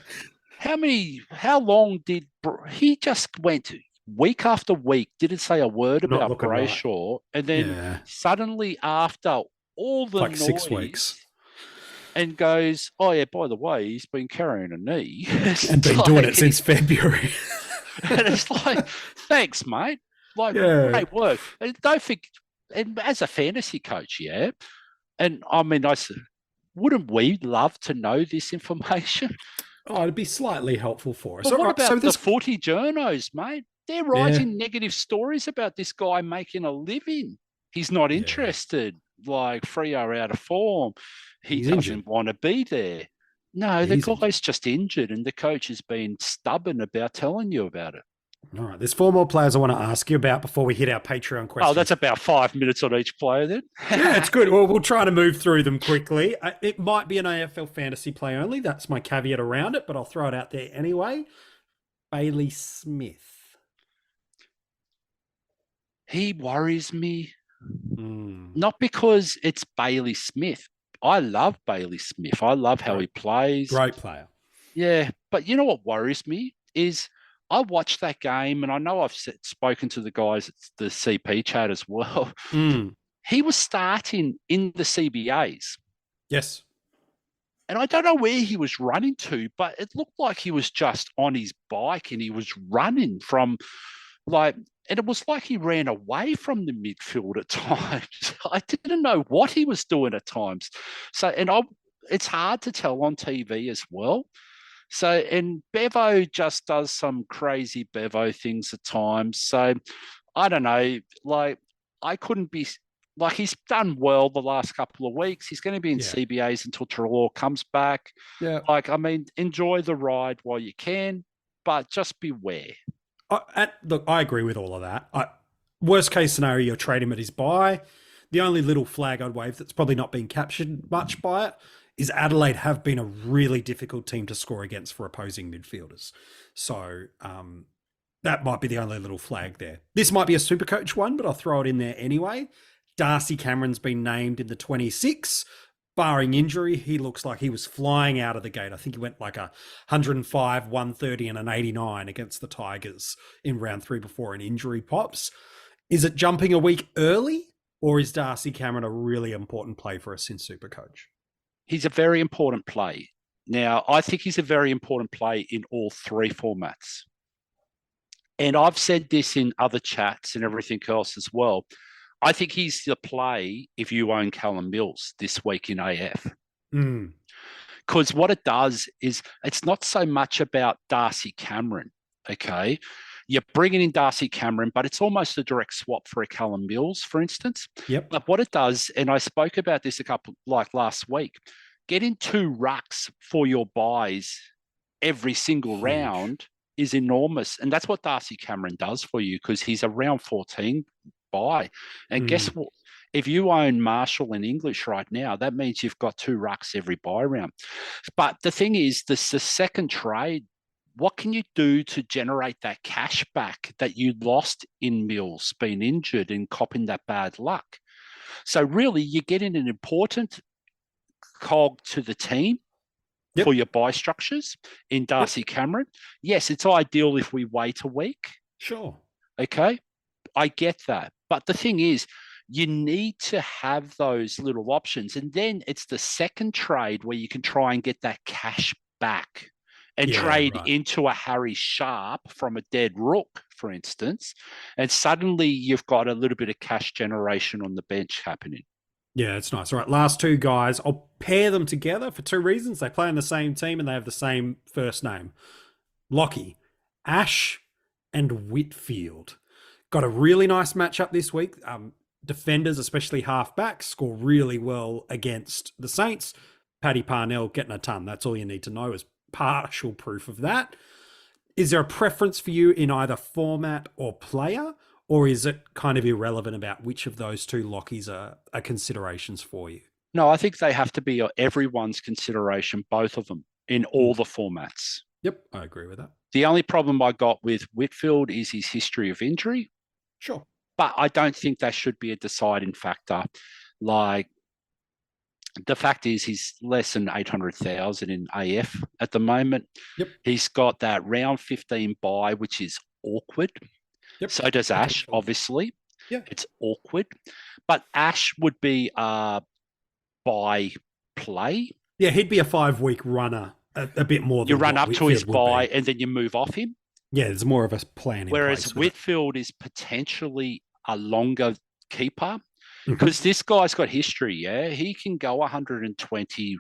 how long did he just went week after week, didn't say a word about Brayshaw, and then suddenly, after all the noise, 6 weeks, and goes, oh yeah, by the way, he's been carrying a knee and been doing it since February. And it's like, thanks, mate. Like, great work. And don't think, and as a fantasy coach, and I mean, wouldn't we love to know this information? Oh, it'd be slightly helpful for us. But what about the 40 journos, mate? They're writing negative stories about this guy making a living. He's not interested. Like, Freo out of form. He doesn't want to be there. No, the guy's just injured, and the coach has been stubborn about telling you about it. All right, there's 4 more players I want to ask you about before we hit our Patreon questions. Oh, that's about 5 minutes on each player then. Yeah, it's good. Well, we'll try to move through them quickly. It might be an AFL fantasy play only. That's my caveat around it, but I'll throw it out there anyway. Bailey Smith. He worries me. Not because it's Bailey Smith. I love Bailey Smith. I love how he plays. Great player. Yeah, but you know what worries me is I watched that game, and I know I've spoken to the guys at the CP chat as well. He was starting in the CBAs. Yes. And I don't know where he was running to, but it looked like he was just on his bike and he was running from and it was like he ran away from the midfield at times. I didn't know what he was doing at times. So, it's hard to tell on TV as well. So, and Bevo just does some crazy Bevo things at times. So, I don't know. I couldn't be he's done well the last couple of weeks. He's going to be in CBAs until Trelaw comes back. Yeah. Enjoy the ride while you can, but just beware. Look, I agree with all of that. Worst case scenario, you'll trade him at his buy. The only little flag I'd wave that's probably not been captured much by it is Adelaide have been a really difficult team to score against for opposing midfielders. So that might be the only little flag there. This might be a SuperCoach one, but I'll throw it in there anyway. Darcy Cameron's been named in the 26. Barring injury, he looks like he was flying out of the gate. I think he went like 105, 130 and an 89 against the Tigers in round 3 before an injury pops. Is it jumping a week early, or is Darcy Cameron a really important play for us in SuperCoach? He's a very important play. Now, I think he's a very important play in all 3 formats. And I've said this in other chats and everything else as well. I think he's the play if you own Callum Mills this week in AF. Because what it does is it's not so much about Darcy Cameron, okay? You're bringing in Darcy Cameron, but it's almost a direct swap for a Callum Mills, for instance. Yep. But what it does, and I spoke about this last week, getting 2 rucks for your buys every single round is enormous. And that's what Darcy Cameron does for you, because he's a round 14 buy. And guess what? If you own Marshall and English right now, that means you've got 2 rucks every buy round. But the thing is, the second trade, what can you do to generate that cash back that you lost in Mills being injured and copping that bad luck? So really, you're getting an important cog to the team for your buy structures in Darcy Cameron. Yes, it's ideal if we wait a week. Sure. Okay, I get that. But the thing is, you need to have those little options. And then it's the second trade where you can try and get that cash back and trade into a Harry Sharp from a dead rook, for instance. And suddenly you've got a little bit of cash generation on the bench happening. Yeah, it's nice. All right, last 2 guys. I'll pair them together for 2 reasons. They play on the same team and they have the same first name. Lockie, Ash and Whitfield. Got a really nice matchup this week. Defenders, especially halfbacks, score really well against the Saints. Paddy Parnell getting a ton. That's all you need to know is partial proof of that. Is there a preference for you in either format or player, or is it kind of irrelevant about which of those 2 Lockies are considerations for you? No, I think they have to be everyone's consideration, both of them, in all the formats. Yep, I agree with that. The only problem I got with Whitfield is his history of injury. Sure. But I don't think that should be a deciding factor. The fact is he's less than 800,000 in AF at the moment. Yep. He's got that round 15 buy, which is awkward. Yep. So does Ash, obviously. Yeah. It's awkward. But Ash would be a buy play. Yeah, he'd be a 5-week runner, a bit more than you run up Whitfield to his buy and then you move off him. Yeah, there's more of a plan. Whereas Whitfield is potentially a longer keeper because this guy's got history. Yeah, he can go 120.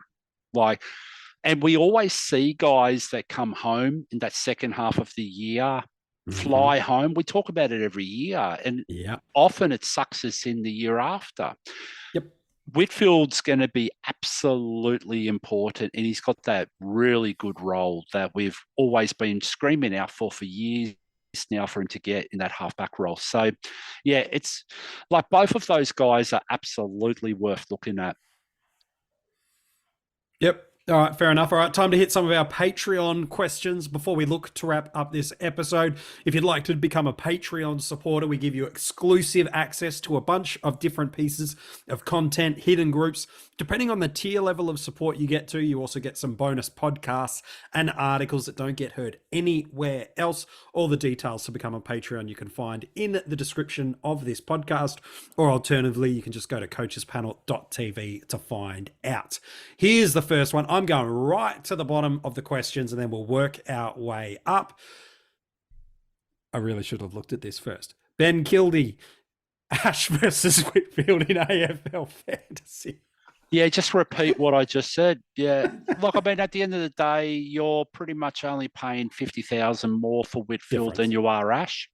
And we always see guys that come home in that second half of the year, fly home. We talk about it every year, and often it sucks us in the year after. Yep. Whitfield's going to be absolutely important, and he's got that really good role that we've always been screaming out for years now for him to get in that halfback role. So, yeah, it's like both of those guys are absolutely worth looking at. Yep. All right, fair enough. All right, time to hit some of our Patreon questions before we look to wrap up this episode. If you'd like to become a Patreon supporter, we give you exclusive access to a bunch of different pieces of content, hidden groups. Depending on the tier level of support you get to, you also get some bonus podcasts and articles that don't get heard anywhere else. All the details to become a Patreon you can find in the description of this podcast, or alternatively, you can just go to coachespanel.tv to find out. Here's the first one. I'm going right to the bottom of the questions and then we'll work our way up. I really should have looked at this first. Ben Kildee, Ash versus Whitfield in AFL Fantasy. Yeah, just repeat what I just said. Yeah, look, I mean, at the end of the day, you're pretty much only paying 50,000 more for Whitfield than you are Ash,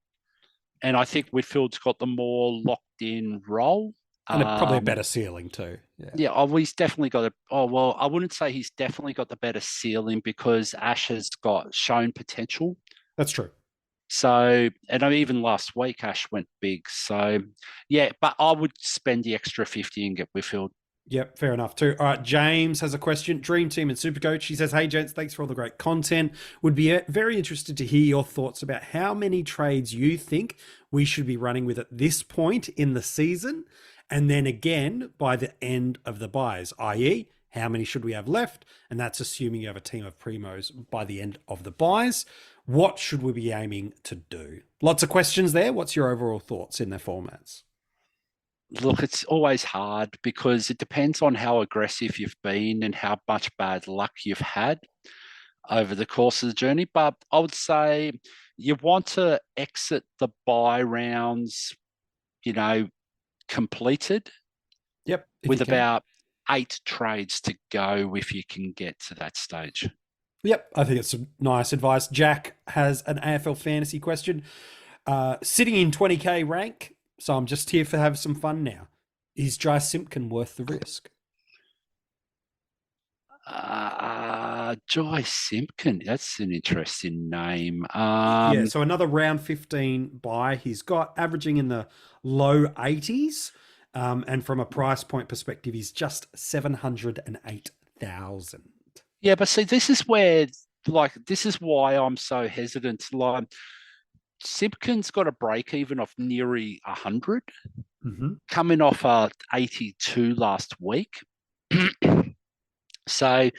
and I think Whitfield's got the more locked-in role. And probably a better ceiling too. Yeah, he's definitely got I wouldn't say he's definitely got the better ceiling because Ash has got shown potential. That's true. So, and I mean, even last week, Ash went big. So, yeah, but I would spend the extra 50 and get Whitfield. Yep, fair enough too. All right, James has a question. Dream Team and SuperCoach. He says, hey, gents, thanks for all the great content. Would be very interested to hear your thoughts about how many trades you think we should be running with at this point in the season. And then again, by the end of the buys, i.e., how many should we have left? And that's assuming you have a team of primos by the end of the buys. What should we be aiming to do? Lots of questions there. What's your overall thoughts in their formats? Look, it's always hard because it depends on how aggressive you've been and how much bad luck you've had over the course of the journey. But I would say you want to exit the buy rounds, completed. Yep. With about 8 trades to go if you can get to that stage. Yep. I think it's some nice advice. Jack has an AFL fantasy question. Sitting in 20K rank, so I'm just here to have some fun now. Is Jai Simpkin worth the risk? Jai Simpkin, that's an interesting name. So another round 15 buy. He's got averaging in the low 80s. And from a price point perspective, he's just 708,000. Yeah, but see, this is why I'm so hesitant. Like, Simpkin's got a break even of nearly 100, coming off 82 last week. So,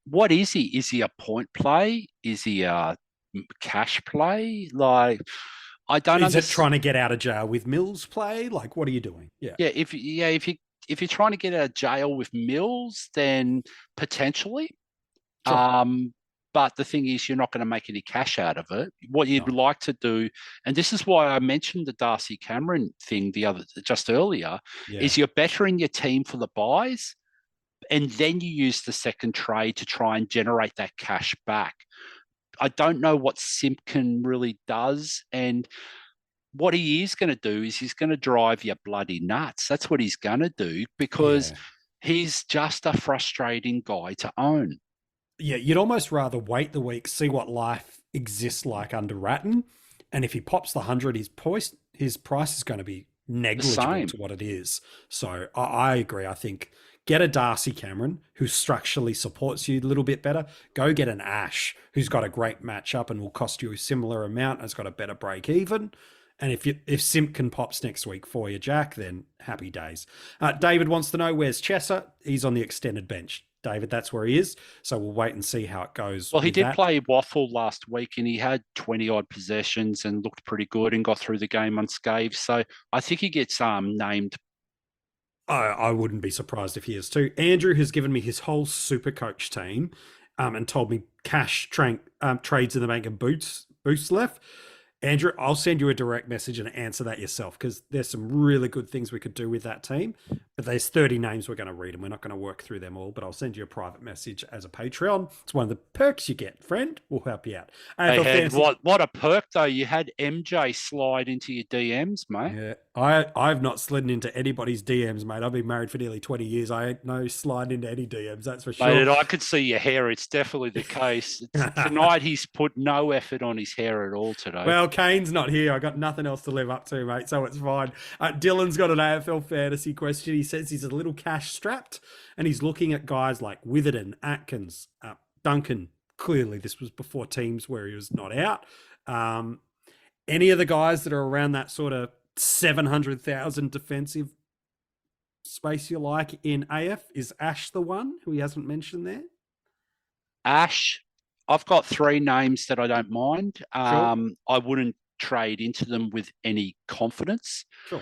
what is he? Is he a point play? Is he a cash play? Like, I don't understand. Is it trying to get out of jail with Mills play? Like, what are you doing? Yeah. If you're trying to get out of jail with Mills, then potentially. Sure. But the thing is, you're not going to make any cash out of it. What you'd like to do, and this is why I mentioned the Darcy Cameron thing just earlier, is you're bettering your team for the buys, and then you use the second trade to try and generate that cash back. I don't know what Simpkin really does, and what he is going to do is he's going to drive you bloody nuts. That's what he's going to do because he's just a frustrating guy to own. Yeah, you'd almost rather wait the week, see what life exists like under Ratton, and if he pops the 100, his price is going to be negligible to what it is. So I agree. I think get a Darcy Cameron who structurally supports you a little bit better. Go get an Ash who's got a great matchup and will cost you a similar amount, has got a better break even. And if Simpkin pops next week for you, Jack, then happy days. David wants to know, where's Chesser? He's on the extended bench. David, that's where he is. So we'll wait and see how it goes. Well, he did play Waffle last week and he had 20-odd possessions and looked pretty good and got through the game unscathed. So I think he gets named. I wouldn't be surprised if he is too. Andrew has given me his whole SuperCoach team and told me cash trades in the bank and boosts left. Andrew, I'll send you a direct message and answer that yourself because there's some really good things we could do with that team. But there's 30 names we're going to read and we're not going to work through them all. But I'll send you a private message as a Patreon. It's one of the perks you get, friend. We'll help you out. What a perk, though. You had MJ slide into your DMs, mate. Yeah, I've not slidden into anybody's DMs, mate. I've been married for nearly 20 years. I ain't no sliding into any DMs, that's for sure. Mate, I could see your hair. It's definitely the case. Tonight, he's put no effort on his hair at all today. Well, Kane's not here. I got nothing else to live up to, mate, so it's fine. Dylan's got an AFL fantasy question. He says he's a little cash strapped and he's looking at guys like Witherden, Atkins, Duncan. Clearly, this was before teams where he was not out. Any of the guys that are around that sort of 700,000 defensive space you like in AF? Is Ash the one who he hasn't mentioned there? Ash, I've got 3 names that I don't mind. Sure. I wouldn't trade into them with any confidence. Sure.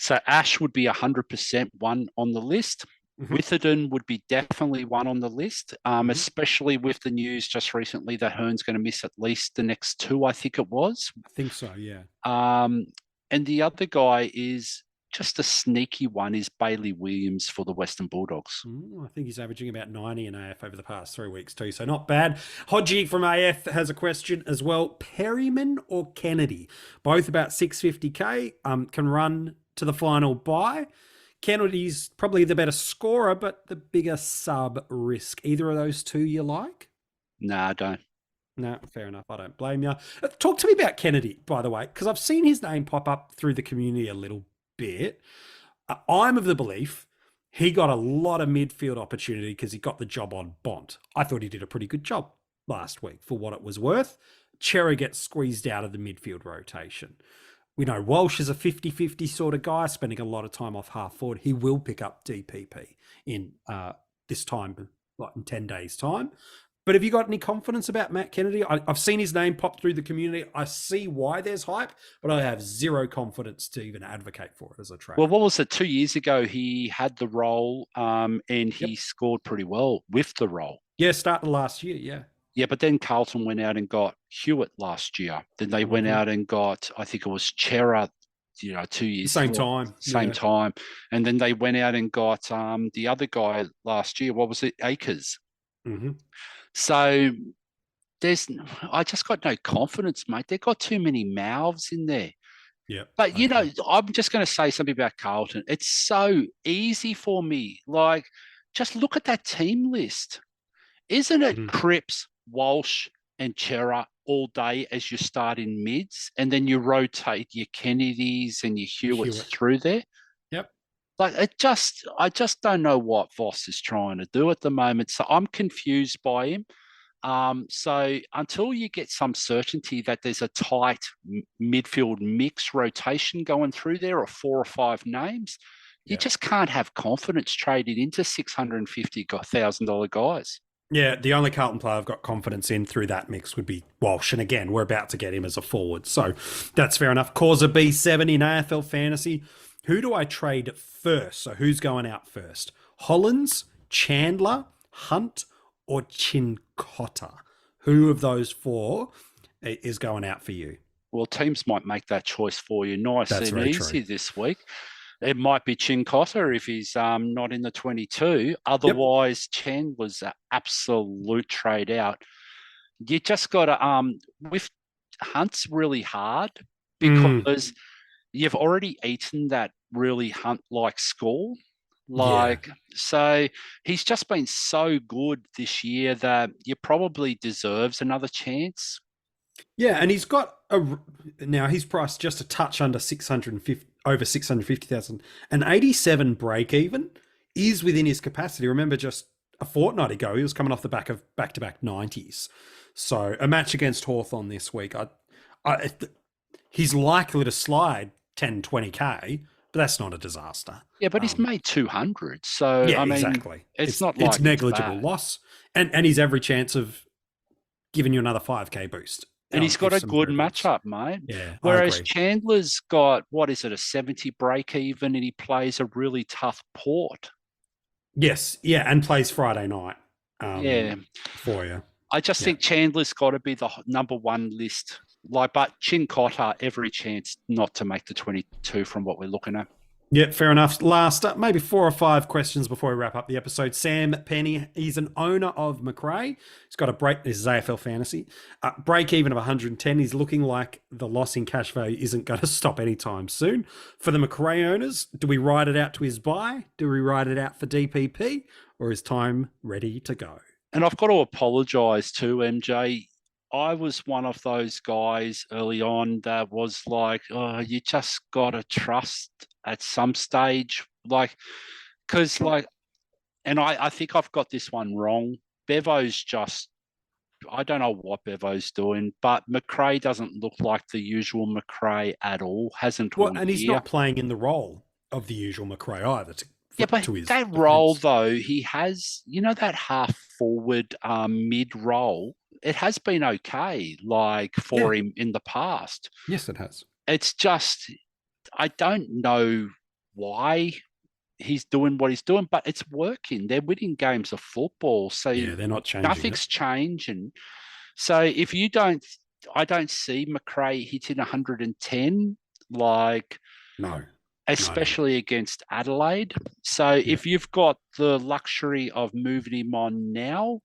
So Ash would be 100% one on the list. Witherden would be definitely one on the list, especially with the news just recently that Hearn's going to miss at least the next 2, I think it was. I think so, yeah. And the other guy is just a sneaky one, is Bailey Williams for the Western Bulldogs. I think he's averaging about 90 in AF over the past 3 weeks too, so not bad. Hodgie from AF has a question as well. Perryman or Kennedy? Both about 650k, can run to the final bye. Kennedy's probably the better scorer, but the bigger sub risk. Either of those two you like? Nah, I don't. No, fair enough. I don't blame you. Talk to me about Kennedy, by the way, because I've seen his name pop up through the community a little bit. I'm of the belief he got a lot of midfield opportunity because he got the job on Bont. I thought he did a pretty good job last week for what it was worth. Cherry gets squeezed out of the midfield rotation. We know Walsh is a 50-50 sort of guy, spending a lot of time off half forward. He will pick up DPP in this time, like in 10 days' time. But have you got any confidence about Matt Kennedy? I've seen his name pop through the community. I see why there's hype, but I have zero confidence to even advocate for it as a trade. Well, what was it? 2 years ago, he had the role and he scored pretty well with the role. Yeah, starting last year, yeah. Yeah, but then Carlton went out and got Hewitt last year. Then they went out and got, I think it was Chera, 2 years. Same time. Same time. And then they went out and got the other guy last year. What was it? Akers. Mm-hmm. So I just got no confidence, mate. They've got too many mouths in there. Yeah. But, I'm just going to say something about Carlton. It's so easy for me. Like, just look at that team list. Isn't it Cripps, Walsh, and Chera all day as you start in mids, and then you rotate your Kennedys and your Hewitts through there? Yep. Like, I just don't know what Voss is trying to do at the moment. So I'm confused by him. So until you get some certainty that there's a tight midfield mix rotation going through there, or 4 or 5 names, you just can't have confidence trading into $650,000 guys. Yeah, the only Carlton player I've got confidence in through that mix would be Walsh. And again, we're about to get him as a forward. So that's fair enough. Causa B7 in AFL Fantasy. Who do I trade first? So who's going out first? Hollins, Chandler, Hunt, or Chincotta? Who of those 4 is going out for you? Well, teams might make that choice for you nice and easy this week. It might be Chincotta if he's not in the 22. Otherwise, Chandler's an absolute trade out. You just got to, with Hunt's really hard because you've already eaten that really Hunt-like score. So he's just been so good this year that he probably deserves another chance. Yeah, and he's got now he's priced just a touch under 650, over 650,000. An 87 break even is within his capacity. Remember, just a fortnight ago, he was coming off the back of back-to-back 90s. So a match against Hawthorn this week, he's likely to slide 10, 20k, but that's not a disaster. Yeah, but he's made 200. So yeah, I mean, exactly. It's not like it's negligible loss, and he's every chance of giving you another 5k boost. And he's got a good matchup, mate. Yeah. Whereas Chandler's got, a 70 break even, and he plays a really tough Port. Yes. Yeah. And plays Friday night. For you. I just think Chandler's got to be the number 1 list. But Chincotta, every chance not to make the 22 from what we're looking at. Yeah, fair enough. Last, maybe 4 or 5 questions before we wrap up the episode. Sam Penny, he's an owner of Macrae. He's got a break. This is AFL Fantasy. Break even of 110. He's looking like the loss in cash value isn't going to stop anytime soon. For the Macrae owners, do we ride it out to his buy? Do we ride it out for DPP? Or is time ready to go? And I've got to apologise too, MJ. I was one of those guys early on that was like, oh, you just got to trust at some stage. And I think I've got this one wrong. Bevo's just, I don't know what Bevo's doing, but Macrae doesn't look like the usual Macrae at all. Hasn't all and he's year. not playing in the role of the usual Macrae either. That role, though, he has, that half forward mid role, it has been okay, for him in the past. Yes, it has. It's just, I don't know why he's doing what he's doing, but it's working. They're winning games of football. So Yeah, they're not changing. Nothing's changing. So if you don't, I don't see McRae hitting 110, No. especially against Adelaide. So if you've got the luxury of moving him on now,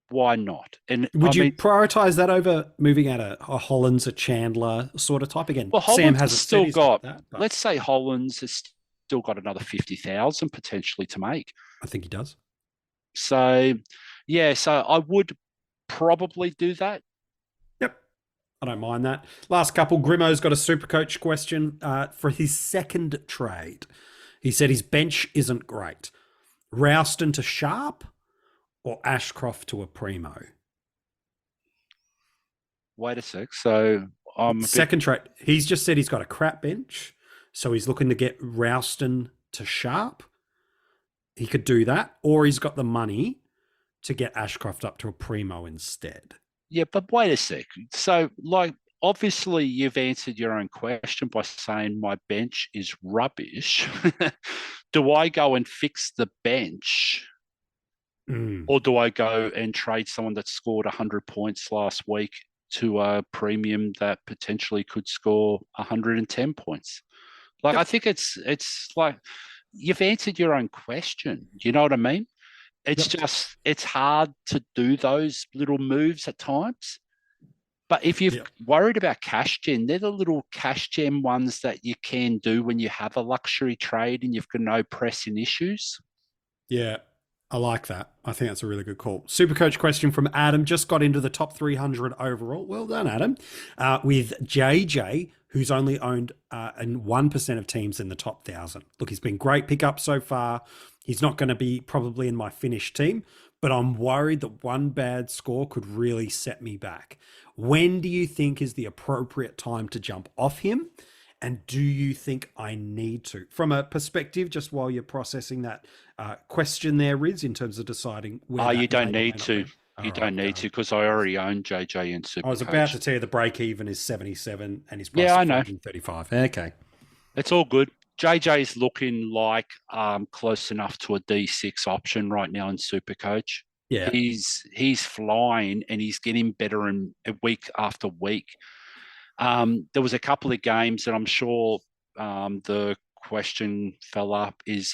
why not? And would you prioritize that over moving out a Hollands, a Chandler sort of type again? Well, Sam Hollands has has still got that, let's say Hollands has still got another 50,000 potentially to make. I think he does. So, yeah, so I would probably do that. Yep. I don't mind that. Last couple, Grimo's got a SuperCoach question for his second trade. He said his bench isn't great. Rouston to Sharp or Ashcroft to a Primo? Wait a sec. So second trade. He's just said he's got a crap bench, so he's looking to get Rouston to Sharp. He could do that, or he's got the money to get Ashcroft up to a Primo instead. Yeah, but wait a sec. So, obviously you've answered your own question by saying my bench is rubbish. Do I go and fix the bench? Or do I go and trade someone that scored 100 points last week to a premium that potentially could score 110 points? I think it's like you've answered your own question. Do you know what I mean? It's just, it's hard to do those little moves at times. But if you're worried about cash gen, they're the little cash gen ones that you can do when you have a luxury trade and you've got no pressing issues. Yeah. I like that. I think that's a really good call. SuperCoach question from Adam. Just got into the top 300 overall. Well done, Adam. With JJ, who's only owned in 1% of teams in the top 1,000. Look, he's been great pickup so far. He's not going to be probably in my finish team, but I'm worried that one bad score could really set me back. When do you think is the appropriate time to jump off him? And do you think I need to? From a perspective, just while you're processing that question there, Riz, in terms of deciding where you don't need to. You don't need to, because I already own JJ in SuperCoach. I was about to tell you the break even is 77 and his price is 135. Okay. It's all good. JJ's looking like close enough to a D6 option right now in SuperCoach. Yeah. He's flying and he's getting better in week after week. There was a couple of games that I'm sure the question fell up is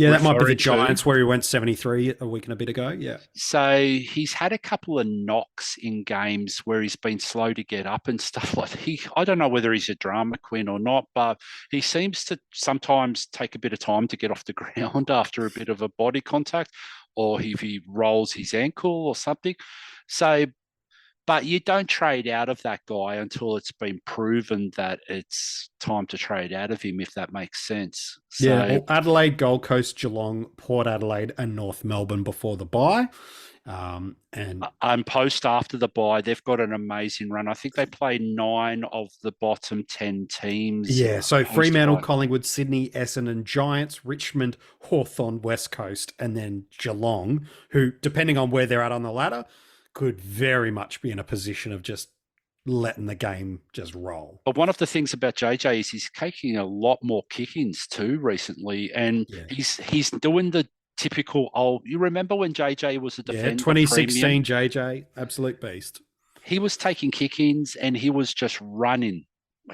that might be the Giants where he went 73 a week and a bit ago. Yeah. So he's had a couple of knocks in games where he's been slow to get up and stuff like that. I don't know whether he's a drama queen or not, but he seems to sometimes take a bit of time to get off the ground after a bit of a body contact, or if he rolls his ankle or something. So, but you don't trade out of that guy until it's been proven that it's time to trade out of him, if that makes sense. So, Adelaide, Gold Coast, Geelong, Port Adelaide, and North Melbourne before the bye. And post after the bye, they've got an amazing run. I think they play 9 of the bottom 10 teams. Yeah, so Fremantle, Collingwood, Sydney, Essendon, Giants, Richmond, Hawthorn, West Coast, and then Geelong, who, depending on where they're at on the ladder, could very much be in a position of just letting the game just roll. But one of the things about JJ is he's taking a lot more kick-ins too recently, and he's doing the typical old. You remember when JJ was a defender? 2016 premium? JJ, absolute beast. He was taking kick-ins and he was just running.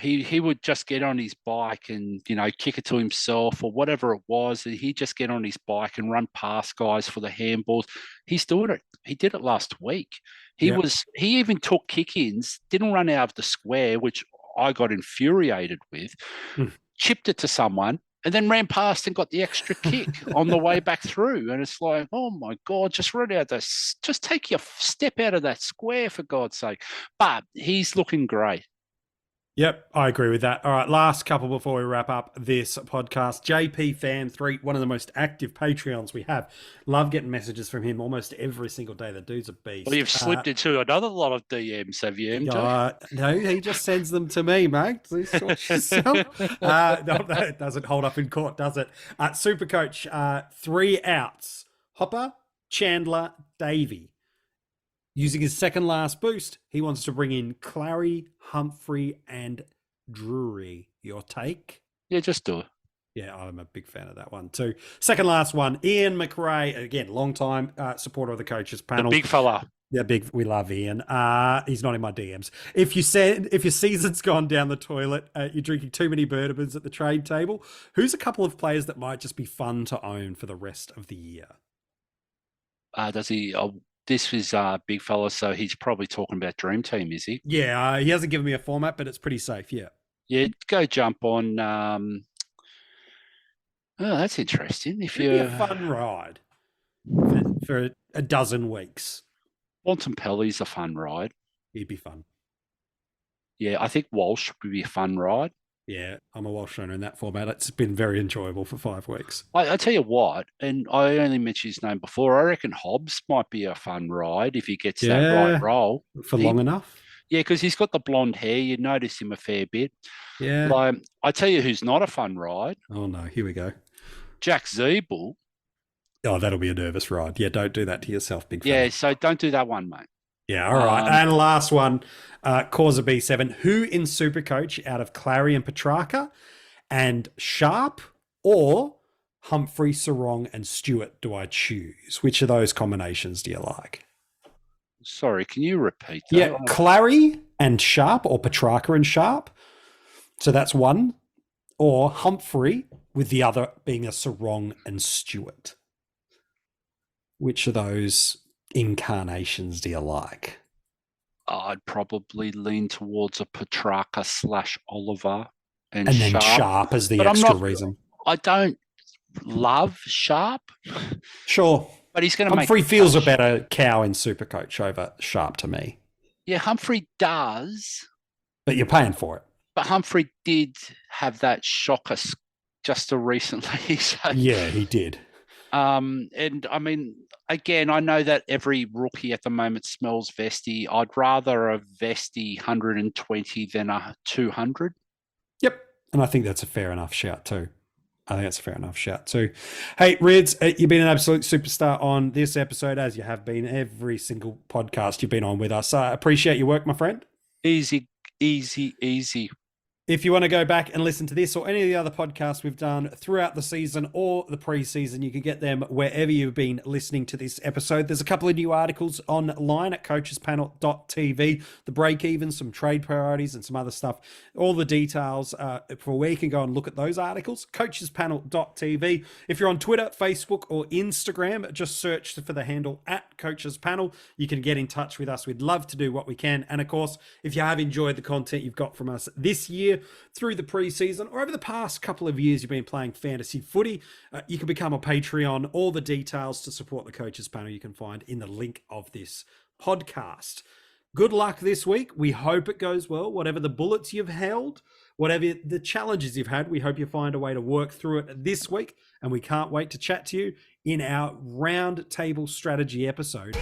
He would just get on his bike and, kick it to himself or whatever it was. And he'd just get on his bike and run past guys for the handballs. He's doing it. He did it last week. He even took kick-ins, didn't run out of the square, which I got infuriated with, chipped it to someone, and then ran past and got the extra kick on the way back through. And it's like, oh my God, just run out this, just take your step out of that square for God's sake. But he's looking great. Yep, I agree with that. All right, last couple before we wrap up this podcast. JP Fan 3, one of the most active Patreons we have. Love getting messages from him almost every single day. The dude's a beast. Well, you've slipped into another lot of DMs, have you, MJ? No, he just sends them to me, mate. Please sort yourself. No, that doesn't hold up in court, does it? SuperCoach, 3 outs. Hopper, Chandler, Davey. Using his second last boost, he wants to bring in Clary, Humphrey, and Drury. Your take? Yeah, just do it. Yeah, I'm a big fan of that one too. Second last one, Ian McRae, again, long-time supporter of the coaches panel. The big fella. Yeah, big. We love Ian. He's not in my DMs. If your season's gone down the toilet, you're drinking too many bourbons at the trade table, who's a couple of players that might just be fun to own for the rest of the year? Does he? This is big fella, so he's probably talking about Dream Team, is he? Yeah, he hasn't given me a format, but it's pretty safe. Yeah. Yeah, go jump on. Oh, that's interesting. If It'd be a fun ride for a dozen weeks. Bontempelli's a fun ride. He'd be fun. Yeah, I think Walsh would be a fun ride. Yeah, I'm a Walsh owner in that format. It's been very enjoyable for 5 weeks. I tell you what, and I only mentioned his name before, I reckon Hobbs might be a fun ride if he gets that right role. For long enough? Yeah, because he's got the blonde hair. You notice him a fair bit. Yeah. Like, I tell you who's not a fun ride. Oh, no. Here we go. Jack Zeeble. Oh, that'll be a nervous ride. Yeah, don't do that to yourself, big fella. Yeah, so don't do that one, mate. Yeah, all right. And last one, Causa B7. Who in SuperCoach out of Clary and Petrarca and Sharp or Humphrey, Sarong and Stewart do I choose? Which of those combinations do you like? Sorry, can you repeat that? Yeah, Clary and Sharp or Petrarca and Sharp. So that's one. Or Humphrey with the other being a Sarong and Stewart. Which of those incarnations do you like? I'd probably lean towards a Petrarca / Oliver and then Sharp as the extra reason. I don't love Sharp. Sure. But he's going to make... Humphrey feels a better cow in SuperCoach over Sharp to me. Yeah, Humphrey does. But you're paying for it. But Humphrey did have that shocker just recently. So, yeah, he did. And I mean, again, I know that every rookie at the moment smells Vesty. I'd rather a Vesty 120 than a 200. Yep. And I think that's a fair enough shout too. Hey, Reds, you've been an absolute superstar on this episode, as you have been every single podcast you've been on with us. I appreciate your work, my friend. Easy. If you want to go back and listen to this or any of the other podcasts we've done throughout the season or the preseason, you can get them wherever you've been listening to this episode. There's a couple of new articles online at coachespanel.tv, the break-even, some trade priorities and some other stuff. All the details for where you can go and look at those articles, coachespanel.tv. If you're on Twitter, Facebook or Instagram, just search for the handle at coachespanel. You can get in touch with us. We'd love to do what we can. And of course, if you have enjoyed the content you've got from us this year, through the preseason or over the past couple of years you've been playing fantasy footy, you can become a Patreon. All the details to support the Coaches Panel you can find in the link of this podcast. Good luck this week. We hope it goes well. Whatever the bullets you've held, whatever the challenges you've had, we hope you find a way to work through it this week. And we can't wait to chat to you in our Roundtable strategy episode.